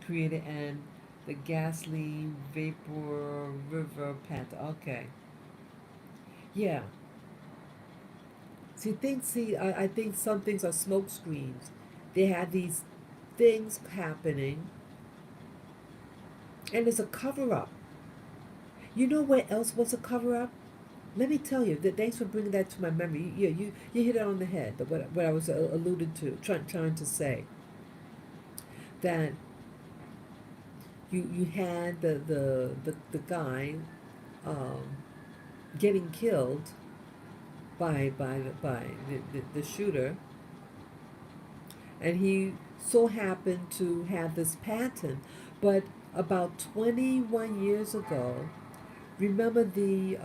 creator and the gasoline vapor river patent. Okay. Yeah. I think some things are smoke screens. They have these things happening, and it's a cover up. You know what else was a cover up? Let me tell you. Thanks for bringing that to my memory. You hit it on the head. What I was alluded to, trying to say that you had the guy um, getting killed by the shooter, and he so happened to have this patent. But about 21 years ago, remember the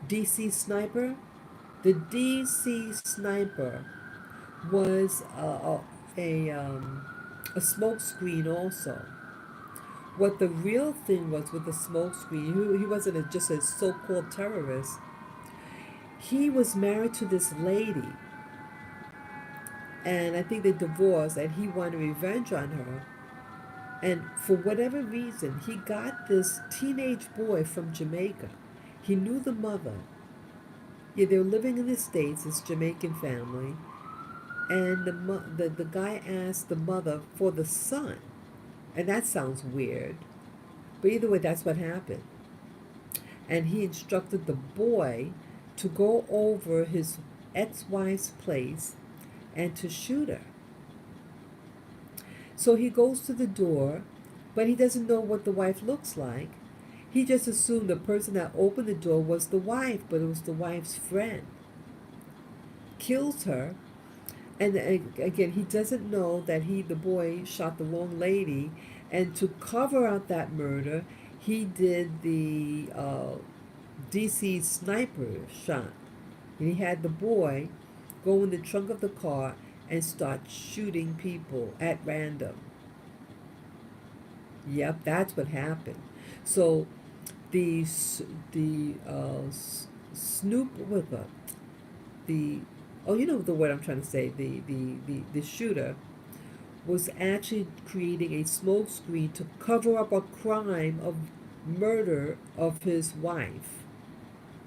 DC sniper? The DC sniper was a smoke screen also. What the real thing was with the smoke screen, he wasn't just a so-called terrorist. He was married to this lady, and I think they divorced, and he wanted revenge on her. And for whatever reason, he got this teenage boy from Jamaica. He knew the mother. Yeah, they were living in the States, this Jamaican family. And the guy asked the mother for the son. And that sounds weird. But either way, that's what happened. And he instructed the boy to go over his ex-wife's place and to shoot her. So he goes to the door, but he doesn't know what the wife looks like. He just assumed the person that opened the door was the wife, but it was the wife's friend. Kills her, and again, he doesn't know that the boy shot the wrong lady, and to cover out that murder, he did the DC sniper shot. And he had the boy go in the trunk of the car and start shooting people at random. Yep, that's what happened. So the Snoop with the oh, you know the word I'm trying to say, the shooter was actually creating a smoke screen to cover up a crime of murder of his wife.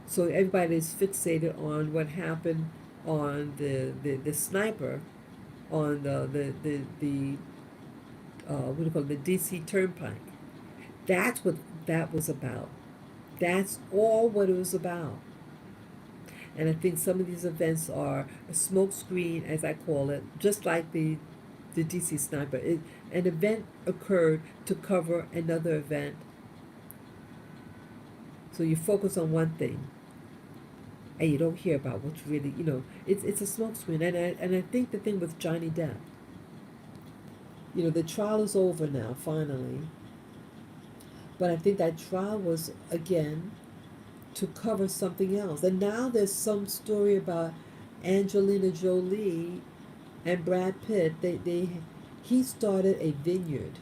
So everybody is fixated on what happened on the sniper on the what do you call it, the DC Turnpike. That's what that was about. That's all what it was about. And I think some of these events are a smoke screen, as I call it, just like the DC sniper. An event occurred to cover another event. So you focus on one thing, and you don't hear about what's really, it's a smoke screen. And I think the thing with Johnny Depp, the trial is over now, finally. But I think that trial was, again, to cover something else. And now there's some story about Angelina Jolie and Brad Pitt. He started a vineyard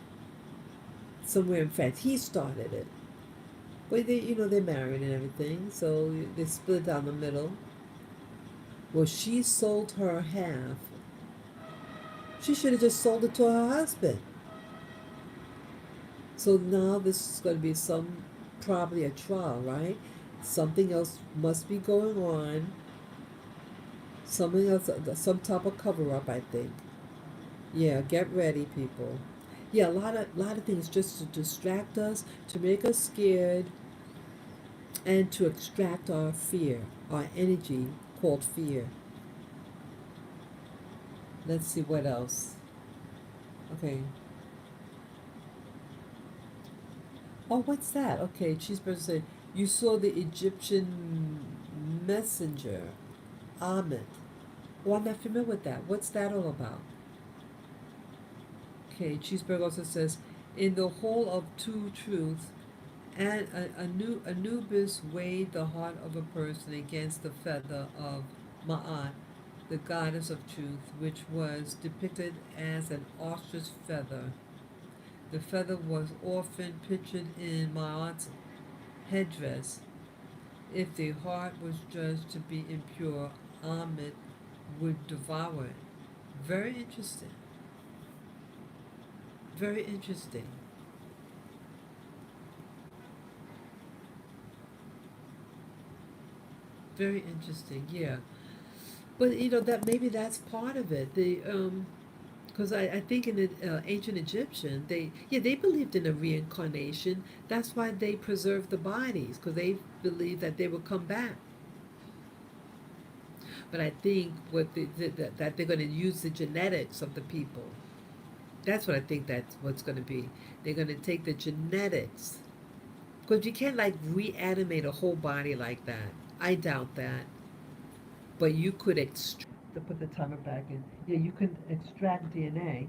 somewhere. In fact, he started it. But they're married and everything, so they split down the middle. Well, she sold her half. She should have just sold it to her husband. So now this is going to be probably a trial, right? Something else must be going on. Something else, some type of cover up, I think. Yeah, get ready, people. Yeah, a lot of things just to distract us, to make us scared, and to extract our fear, our energy called fear. Let's see what else. Okay. Oh, what's that? Okay, Cheeseburger said, you saw the Egyptian messenger, Ahmed. Oh, I'm not familiar with that. What's that all about? Okay, Cheeseburger also says, in the Hall of Two Truths, and Anubis weighed the heart of a person against the feather of Ma'at, the goddess of truth, which was depicted as an ostrich feather. The feather was often pictured in Ma'at's headdress. If the heart was judged to be impure, Ahmed would devour it. Very interesting. Very interesting. Very interesting, yeah. But that maybe that's part of it. Because I think in the ancient Egyptian, they believed in a reincarnation. That's why they preserved the bodies, because they believed that they would come back. But I think that they're going to use the genetics of the people. That's what I think that's what's going to be. They're going to take the genetics, because you can't like reanimate a whole body like that. I doubt that. But you could extract, to put the timer back in. Yeah, you can extract DNA.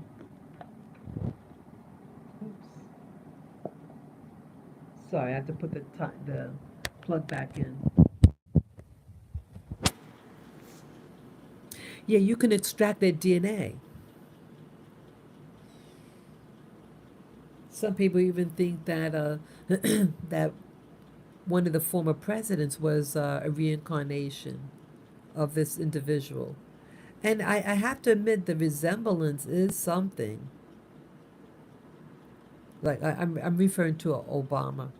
Oops. Sorry, I have to put the plug back in. Yeah, you can extract their DNA. Some people even think that that one of the former presidents was a reincarnation of this individual. And I have to admit, the resemblance is something. Like I'm referring to Obama.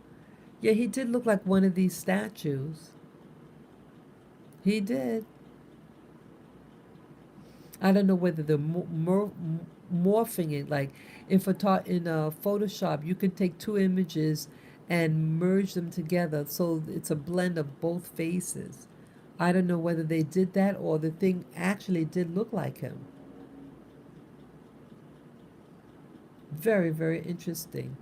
Yeah, he did look like one of these statues. He did. I don't know whether they're morphing it. Like if in Photoshop, you can take two images and merge them together, so it's a blend of both faces. I don't know whether they did that or the thing actually did look like him. Very, very interesting.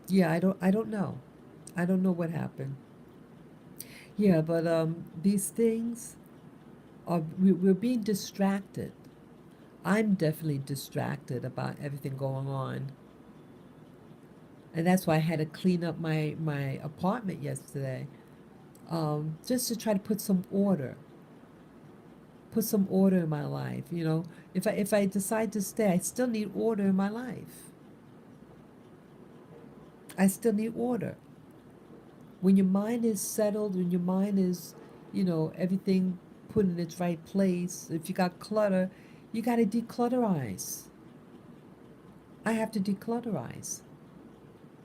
Yeah, I don't know. I don't know what happened. Yeah, but these things are we're being distracted. I'm definitely distracted about everything going on. And that's why I had to clean up my apartment yesterday, just to try to put some order in my life. You know, if I decide to stay, I still need order in my life. I still need order. When your mind is settled, when your mind is, everything put in its right place. If you got clutter, you got to declutterize. I have to declutterize.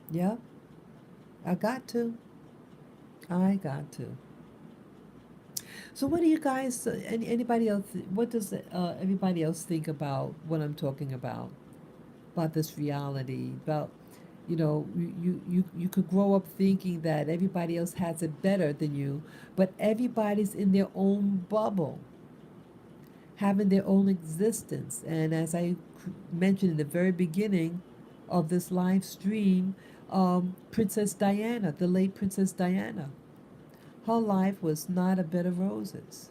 Yeah, I got to. I got to. So, what do you guys? Anybody else? What does everybody else think about what I'm talking about? About this reality? About you could grow up thinking that everybody else has it better than you, but everybody's in their own bubble, having their own existence. And as I mentioned in the very beginning of this live stream, Princess Diana, the late Princess Diana, her life was not a bed of roses.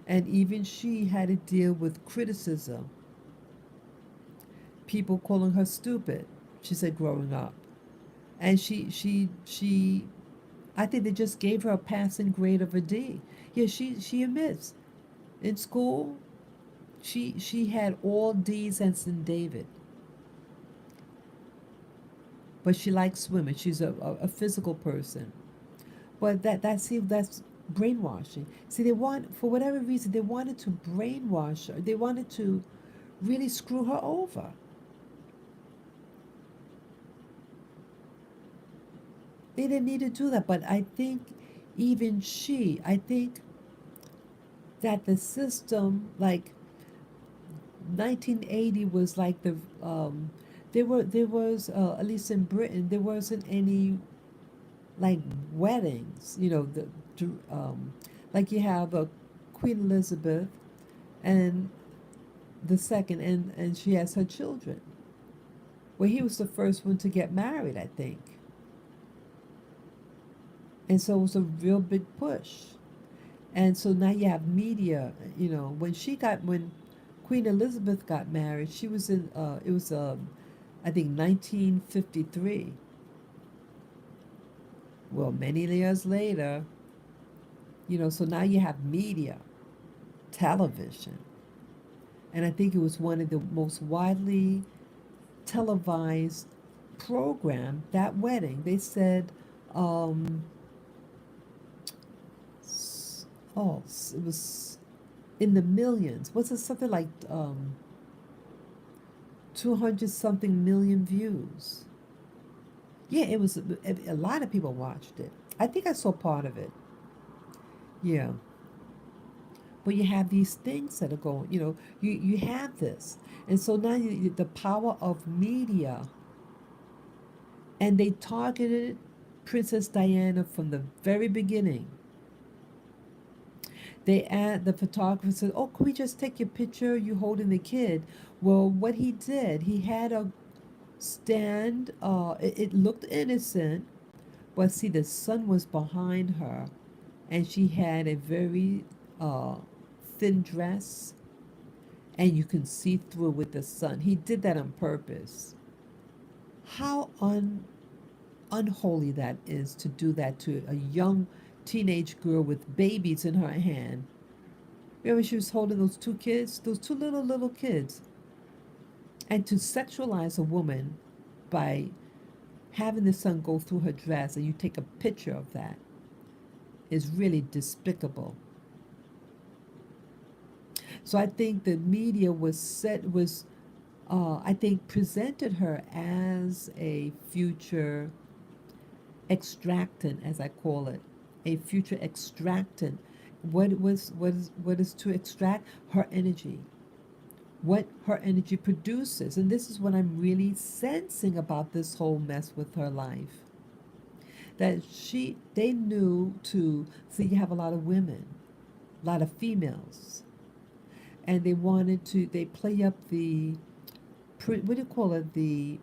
And even she had to deal with criticism, people calling her stupid, she said growing up. And she I think they just gave her a passing grade of a D. Yeah, she admits in school she had all D's and St. David, but she likes swimming. She's a physical person. But that's brainwashing. See, they want, for whatever reason, they wanted to brainwash her. They wanted to really screw her over. They didn't need to do that, but I think I think that the system, like 1980 was like there was at least in Britain there wasn't any like weddings, like you have a Queen Elizabeth and the second, and she has her children. Well, he was the first one to get married, I think, and so it was a real big push. And so now you have media. When Queen Elizabeth got married, she was in it was I think 1953. Well, many years later, so now you have media, television, and I think it was one of the most widely televised program, that wedding. They said, um, it was in the millions. Was it something like 200 something million views? Yeah, it was a lot of people watched it. I think I saw part of it. Yeah. But you have these things that are going, you have this. And so now the power of media, and they targeted Princess Diana from the very beginning. The photographer said, "Oh, can we just take your picture? You holding the kid?" Well, what he did, he had a stand. It looked innocent, but see, the sun was behind her, and she had a very uh, thin dress, and you can see through with the sun. He did that on purpose. How unholy that is to do that to a young teenage girl with babies in her hand. Remember, she was holding those two kids, those two little kids. And to sexualize a woman by having the sun go through her dress and you take a picture of that is really despicable. So I think the media I think presented her as a future extractant, as I call it, a future extractant. What is to extract? Her energy, what her energy produces. And this is what I'm really sensing about this whole mess with her life. That they knew to, see, you have a lot of women, a lot of females, and they play up what do you call it, the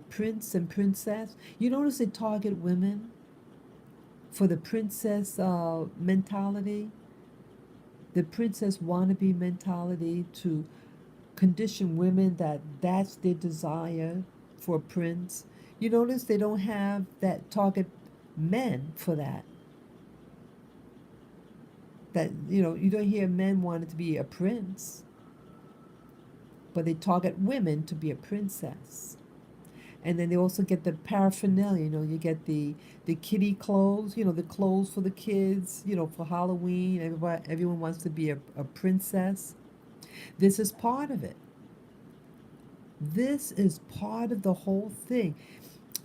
prince and princess. You notice they target women for the princess mentality, the princess wannabe mentality, to condition women that that's their desire for a prince. You notice they don't have that target men for that. That you don't hear men wanting to be a prince, but they target women to be a princess. And then they also get the paraphernalia. You get the kiddie clothes. The clothes for the kids. For Halloween, everyone wants to be a princess. This is part of it. This is part of the whole thing.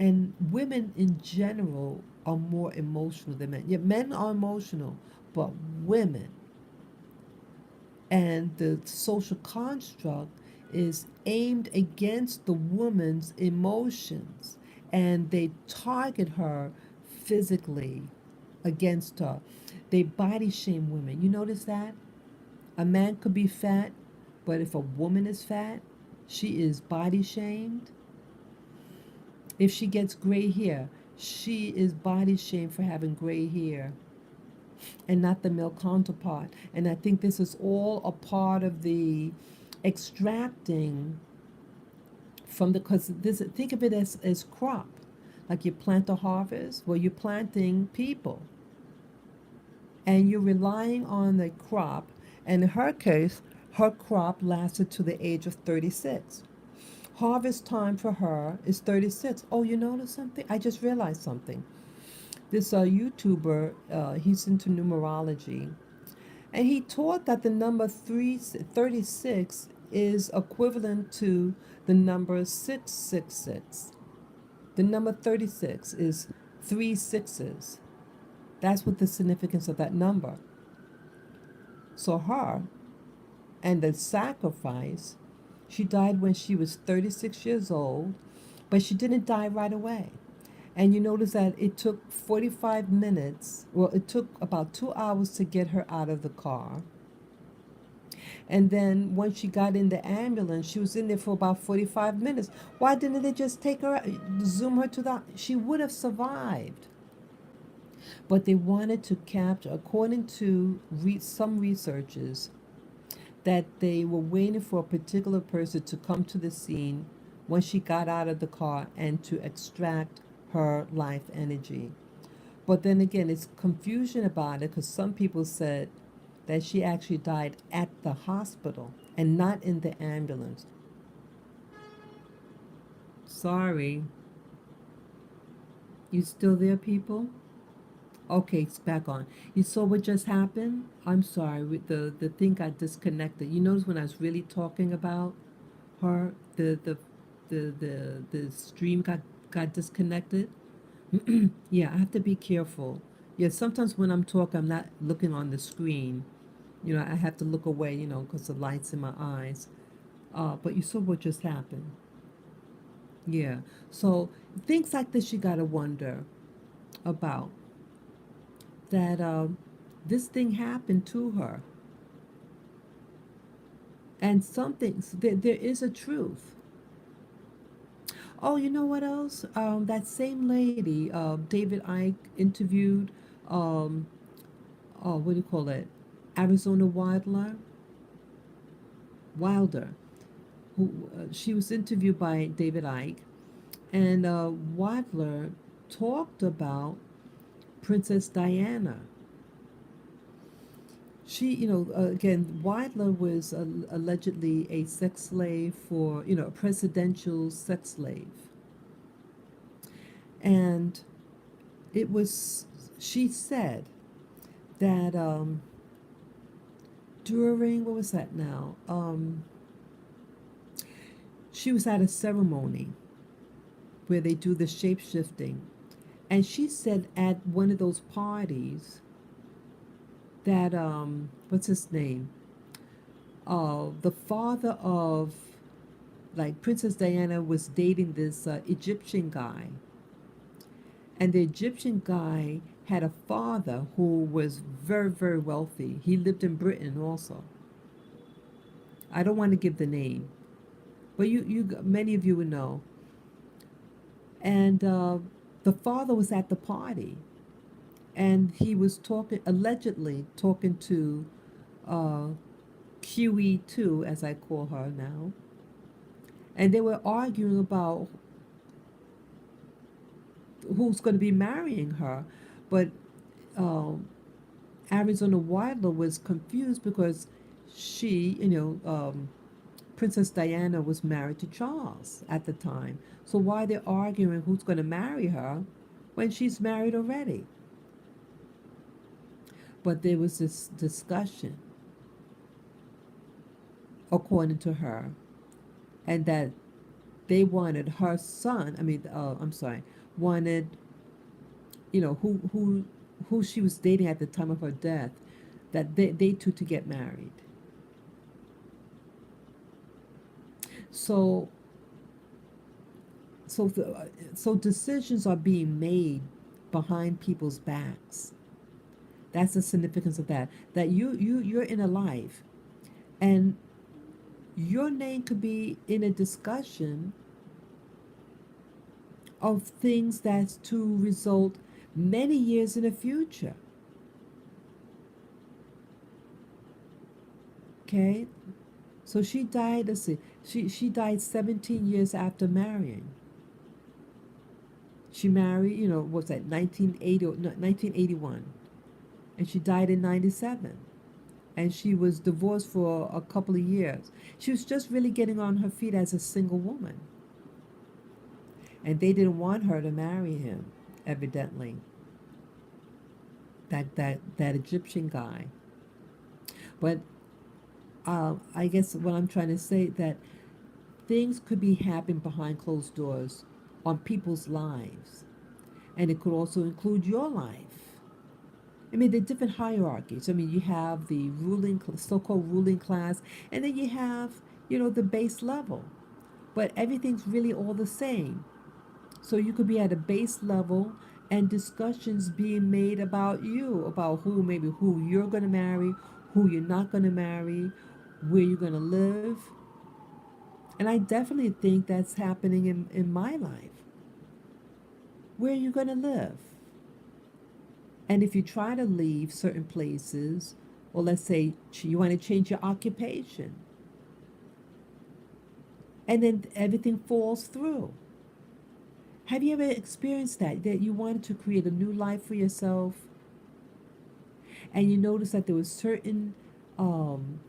And women in general are more emotional than men. Yeah, men are emotional, but women, and the social construct is aimed against the woman's emotions, and they target her physically against her. They body shame women. You notice that? A man could be fat, but if a woman is fat, she is body shamed. If she gets gray hair, she is body shamed for having gray hair and not the male counterpart. And I think this is all a part of the extracting from because think of it as crop. Like you plant a harvest, well, you're planting people. And you're relying on the crop. And in her case, her crop lasted to the age of 36. Harvest time for her is 36. Oh, you notice something? I just realized something. This YouTuber, he's into numerology, and he taught that the number 36 is equivalent to the number 666. The number 36 is three sixes. That's what the significance of that number. So her and the sacrifice, she died when she was 36 years old, but she didn't die right away. And you notice that it took 45 minutes. Well, it took about 2 hours to get her out of the car. And then once she got in the ambulance, she was in there for about 45 minutes. Why didn't they just take her, zoom her to the, she would have survived. But they wanted to capture, according to some researchers, that they were waiting for a particular person to come to the scene when she got out of the car and to extract her life energy. But then again, it's confusion about it because some people said that she actually died at the hospital and not in the ambulance. Sorry. You still there, people? Okay, it's back on. You saw what just happened? I'm sorry, the thing got disconnected. You notice when I was really talking about her, the stream got disconnected. Yeah, I have to be careful Yeah, sometimes when I'm talking, I'm not looking on the screen. I have to look away, because the light's in my eyes. But you saw what just happened. Yeah. So things like this you got to wonder about that this thing happened to her. And something, there is a truth. Oh, you know what else? That same lady, David Icke interviewed, um, oh, what do you call it? Arizona Wilder, who she was interviewed by David Icke, and Wilder talked about Princess Diana. She, again, Wilder was allegedly a sex slave for, a presidential sex slave, and it was. She said that during what was that now? She was at a ceremony where they do the shape shifting, and she said at one of those parties that what's his name? The father of like Princess Diana was dating this Egyptian guy, and the Egyptian guy had a father who was very very wealthy. He lived in Britain also. I don't want to give the name, but you many of you would know. And the father was at the party, and he was talking allegedly talking to uh, QE2, as I call her now, and they were arguing about who's going to be marrying her. But um, Arizona Wilder was confused because she, Princess Diana was married to Charles at the time. So why they're arguing who's going to marry her when she's married already? But there was this discussion, according to her, and that they wanted her son. I mean, I'm sorry, wanted who she was dating at the time of her death, that they two to get married. So so so decisions are being made behind people's backs. That's the significance of that. That you're in a life, and your name could be in a discussion of things that's to result many years in the future. Okay, so she died. Let's see, she died 17 years after marrying. She married, what's that, 1980, no, 1981, and she died in 97. And she was divorced for a couple of years. She was just really getting on her feet as a single woman, and they didn't want her to marry him, evidently. That Egyptian guy. But I guess what I'm trying to say that things could be happening behind closed doors on people's lives, and it could also include your life. I mean, there are different hierarchies. I mean, you have the so-called ruling class, and then you have, the base level. But everything's really all the same. So you could be at a base level, and discussions being made about you, about who you're going to marry, who you're not going to marry, where you're going to live. And I definitely think that's happening in my life. Where are you going to live? And if you try to leave certain places, or let's say you want to change your occupation, and then everything falls through. Have you ever experienced that you wanted to create a new life for yourself, and you noticed that there were certain um,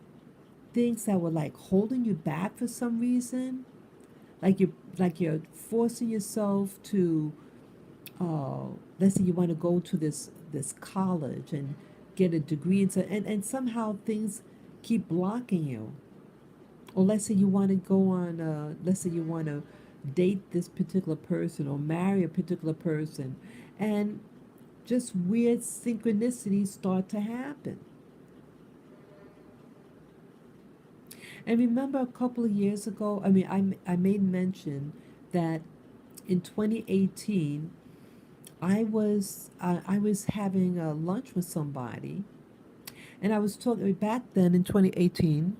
things that were like holding you back for some reason, like you're forcing yourself to, uh, let's say you want to go to this college and get a degree, and somehow things keep blocking you. Or let's say you want to go on, let's say you want to date this particular person or marry a particular person, and just weird synchronicities start to happen. And remember a couple of years ago, I made mention that in 2018, I was having a lunch with somebody, and I was talking back then in 2018.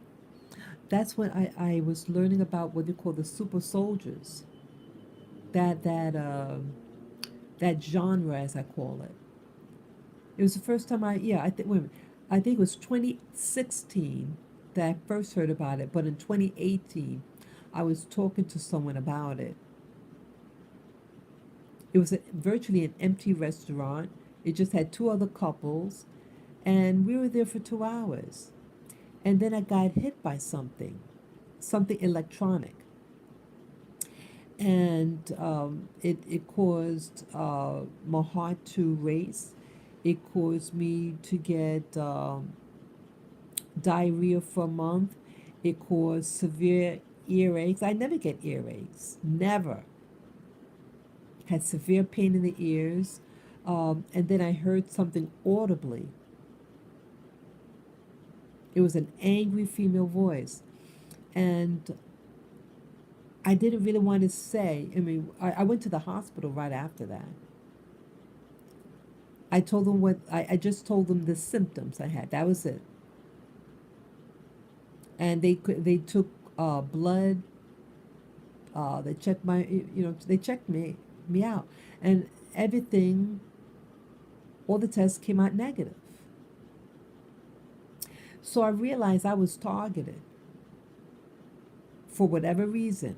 That's when I was learning about what they call the super soldiers. That that uh, that genre, as I call it. It was the first time I think wait a minute, I think it was 2016 that I first heard about it, but in 2018, I was talking to someone about it. It was virtually an empty restaurant. It just had two other couples, and we were there for 2 hours. And then I got hit by something electronic, and it caused my heart to race. It caused me to get diarrhea for a month. It caused severe earaches. I never get earaches, never. Had severe pain in the ears, and then I heard something audibly. It was an angry female voice, and I didn't really want to say. I went to the hospital right after that. I told them I just told them the symptoms I had. That was it. And they took blood. They checked they checked me out, and everything, all the tests came out negative. So I realized I was targeted for whatever reason.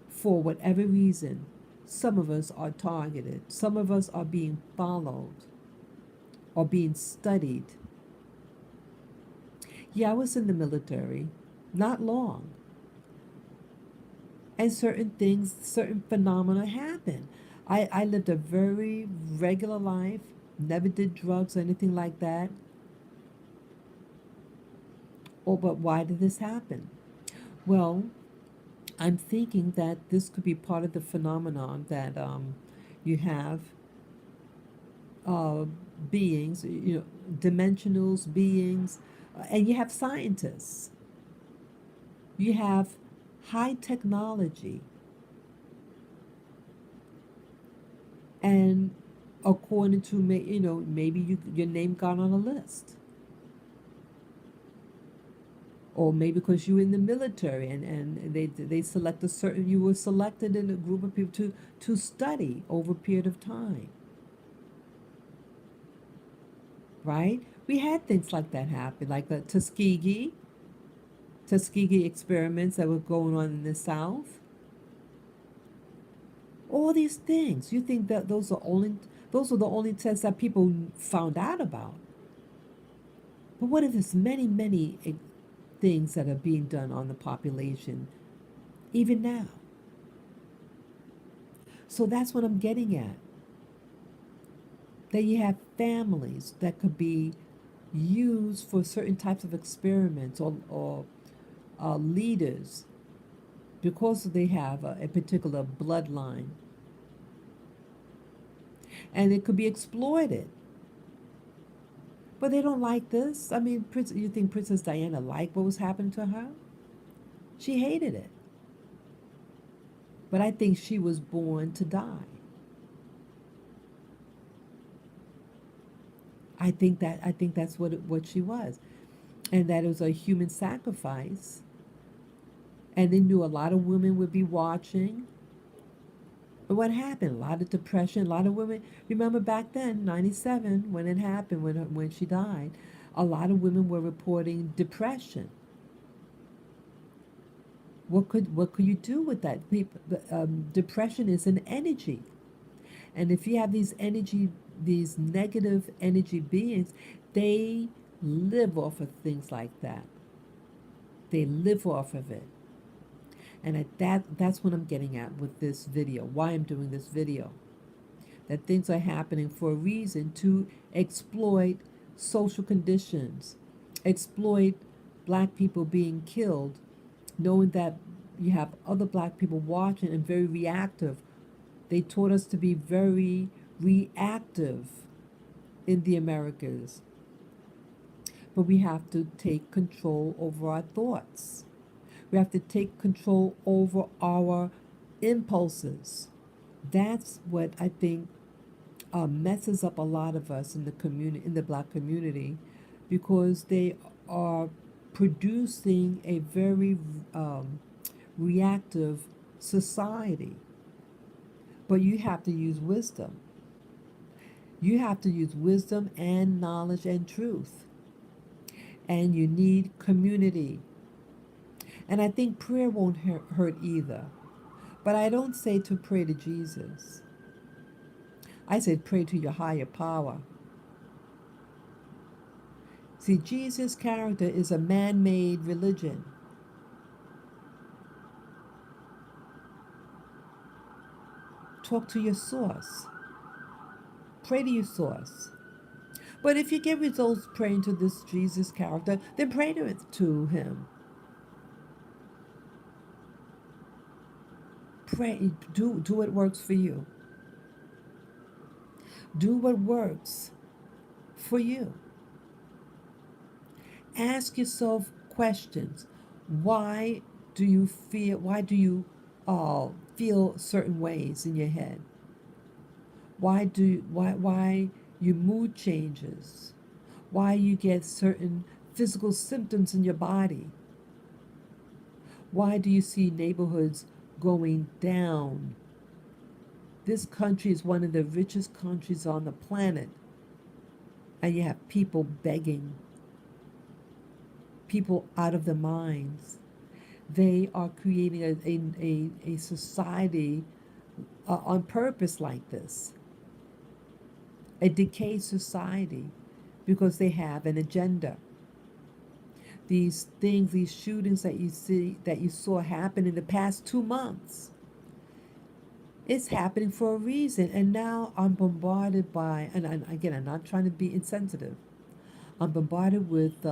For whatever reason, some of us are targeted. Some of us are being followed or being studied. Yeah, I was in the military, not long. And certain things, certain phenomena happen. I lived a very regular life, never did drugs or anything like that. Oh, but why did this happen? Well, I'm thinking that this could be part of the phenomenon that you have uh, beings, dimensionals, beings, and you have scientists. You have high technology, and according to maybe your name got on a list, or maybe because you were in the military and they select a certain you were selected in a group of people to study over a period of time, right? We had things like that happen, like the Tuskegee experiments that were going on in the South. All these things. You think that those are the only tests that people found out about? But what if there's many things that are being done on the population even now? So that's what I'm getting at. That you have families that could be used for certain types of experiments, or leaders, because they have a particular bloodline, and it could be exploited. But they don't like this. You think Princess Diana liked what was happening to her? She hated it. But I think she was born to die. I think that's what she was, and that it was a human sacrifice. And they knew a lot of women would be watching. But what happened? A lot of depression. A lot of women. Remember back then, '97, when it happened, when she died, a lot of women were reporting depression. What could you do with that? Depression is an energy, and if you have these negative energy beings, they live off of things like that. They live off of it. And that's what I'm getting at with this video, why I'm doing this video. That things are happening for a reason, to exploit social conditions, exploit black people being killed, knowing that you have other black people watching and very reactive. They taught us to be very reactive in the Americas, but we have to take control over our thoughts. We have to take control over our impulses. That's what I think messes up a lot of us in the community, in the black community, because they are producing a very reactive society. But you have to use wisdom. You have to use wisdom and knowledge and truth. And you need community. And I think prayer won't hurt either. But I don't say to pray to Jesus. I said pray to your higher power. See, Jesus' character is a man-made religion. Talk to your source. Pray to your source. But if you get results praying to this Jesus character, then pray to him. Pray. Do what works for you. Do what works for you. Ask yourself questions. Why do you feel? Why do you feel certain ways in your head? Why your mood changes? Why you get certain physical symptoms in your body? Why do you see neighborhoods going down? This country is one of the richest countries on the planet, and you have people begging, people out of their minds. They are creating a society on purpose like this, a decayed society, because they have an agenda. These things, these shootings that you saw happen in the past 2 months, it's happening for a reason. And now I'm bombarded by, and again, I'm not trying to be insensitive, I'm bombarded with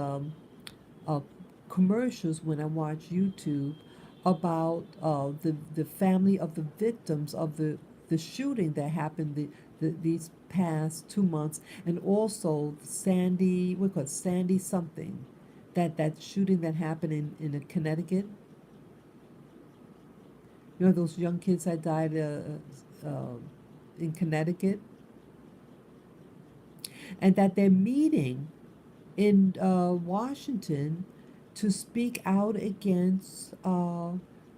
commercials when I watch YouTube about the family of the victims of the shooting that happened these past 2 months, and also Sandy, we call it Sandy something, that shooting that happened in Connecticut. You know those young kids that died in Connecticut, and that they're meeting in Washington to speak out against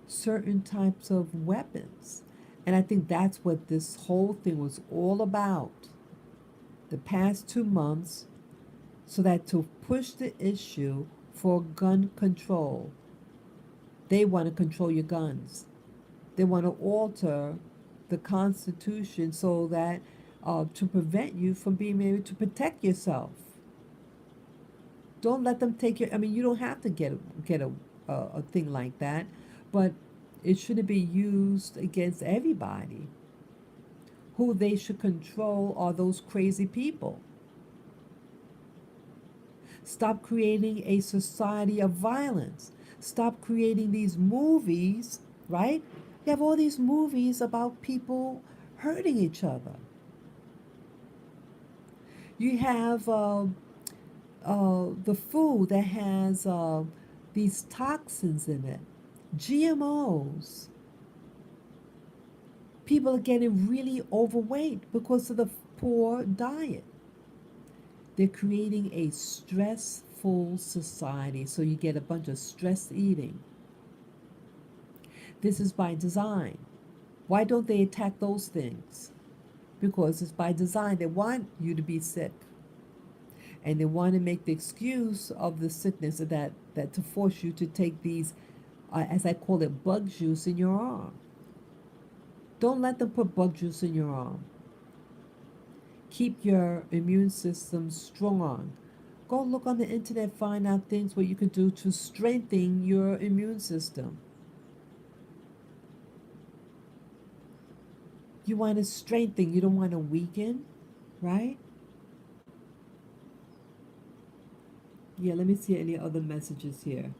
certain types of weapons. And I think that's what this whole thing was all about the past 2 months, so that to push the issue for gun control. They want to control your guns. They want to alter the Constitution so that to prevent you from being able to protect yourself. Don't let them take your. I mean, you don't have to get a thing like that, but it shouldn't be used against everybody. Who they should control are those crazy people. Stop creating a society of violence. Stop creating these movies, right? You have all these movies about people hurting each other. You have the food that has these toxins in it, GMOs. People are getting really overweight because of the poor diet. They're creating a stressful society, so you get a bunch of stress eating. This is by design. Why don't they attack those things? Because it's by design. They want you to be sick. And they want to make the excuse of the sickness that to force you to take these, as I call it, bug juice in your arm. Don't let them put bug juice in your arm. Keep your immune system strong. Go look on the internet, find out things what you can do to strengthen your immune system. You want to strengthen, you don't want to weaken, right? Yeah, let me see any other messages here.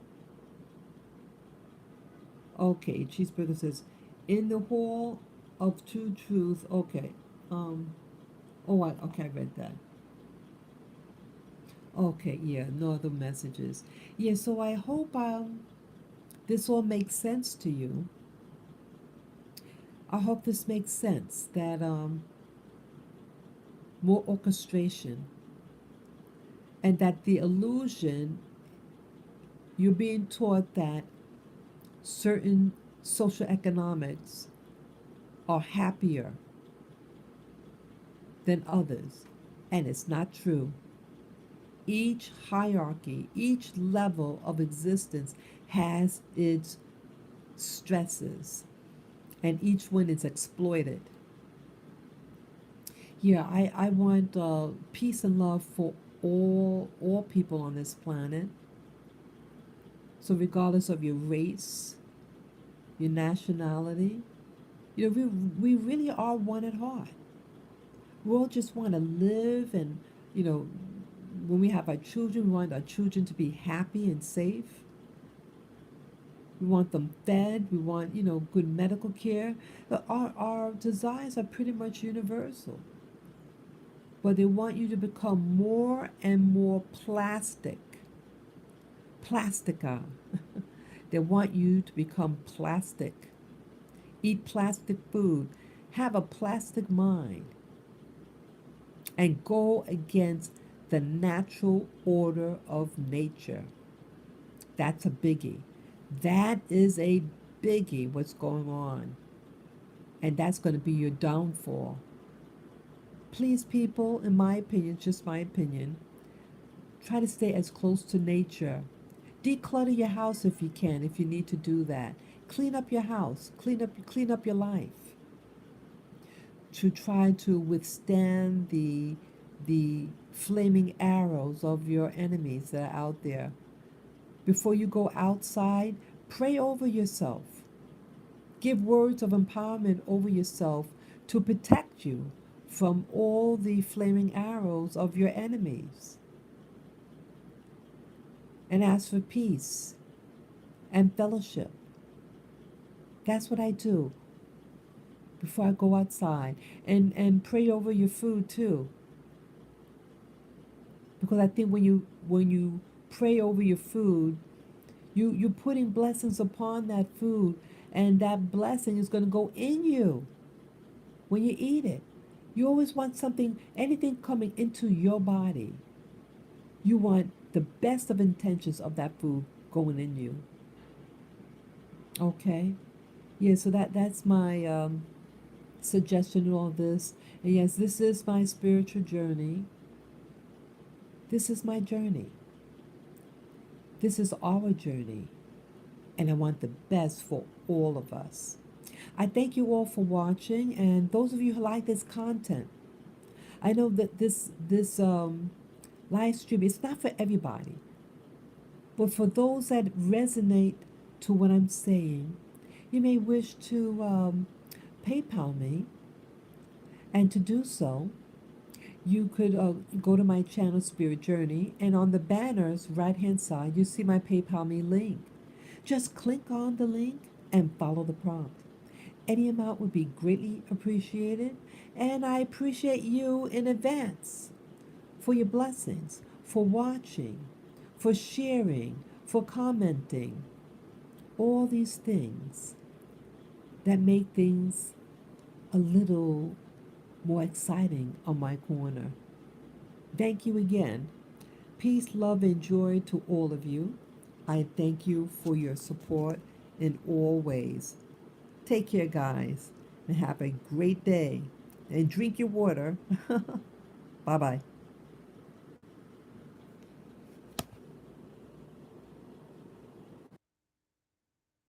Okay, Cheeseburger says, in the hall of two truths. Okay. Oh, okay, I read that. Okay, yeah, no other messages. Yeah, so I hope this all makes sense to you. I hope this makes sense that more orchestration, and that the illusion, you're being taught that certain social economics are happier than others, and it's not true. Each hierarchy, each level of existence has its stresses, and each one is exploited. Yeah, I want peace and love for all people on this planet. So regardless of your race, your nationality, we really are one at heart. We all just want to live, and you know, when we have our children, we want our children to be happy and safe. We want them fed. We want, good medical care. Our desires are pretty much universal. But they want you to become more and more plastica. They want you to become plastic, eat plastic food, have a plastic mind, and go against the natural order of nature. That's a biggie. That is a biggie, what's going on. And that's going to be your downfall. Please, people, in my opinion, just my opinion, try to stay as close to nature. Declutter your house if you can, if you need to do that. Clean up your house, clean up your life, to try to withstand the flaming arrows of your enemies that are out there. Before you go outside, pray over yourself. Give words of empowerment over yourself to protect you from all the flaming arrows of your enemies. And ask for peace and fellowship. That's what I do before I go outside. And pray over your food too. Because I think when you pray over your food, you're putting blessings upon that food, and that blessing is going to go in you when you eat it. You always want something, anything coming into your body. You want the best of intentions of that food going in you. Okay? Yeah, so that's my suggestion to all this. And yes, this is my spiritual journey. This is my journey. This is our journey. And I want the best for all of us. I thank you all for watching, and those of you who like this content. I know that this live stream is not for everybody, but for those that resonate to what I'm saying, you may wish to PayPal me, and to do so, you could go to my channel Spirit Journey, and on the banner's right hand side, you see my PayPal me link. Just click on the link and follow the prompt. Any amount would be greatly appreciated, and I appreciate you in advance for your blessings, for watching, for sharing, for commenting, all these things that make things a little more exciting on my corner. Thank you again. Peace, love, and joy to all of you. I thank you for your support in all ways. Take care, guys, and have a great day. And drink your water. Bye bye.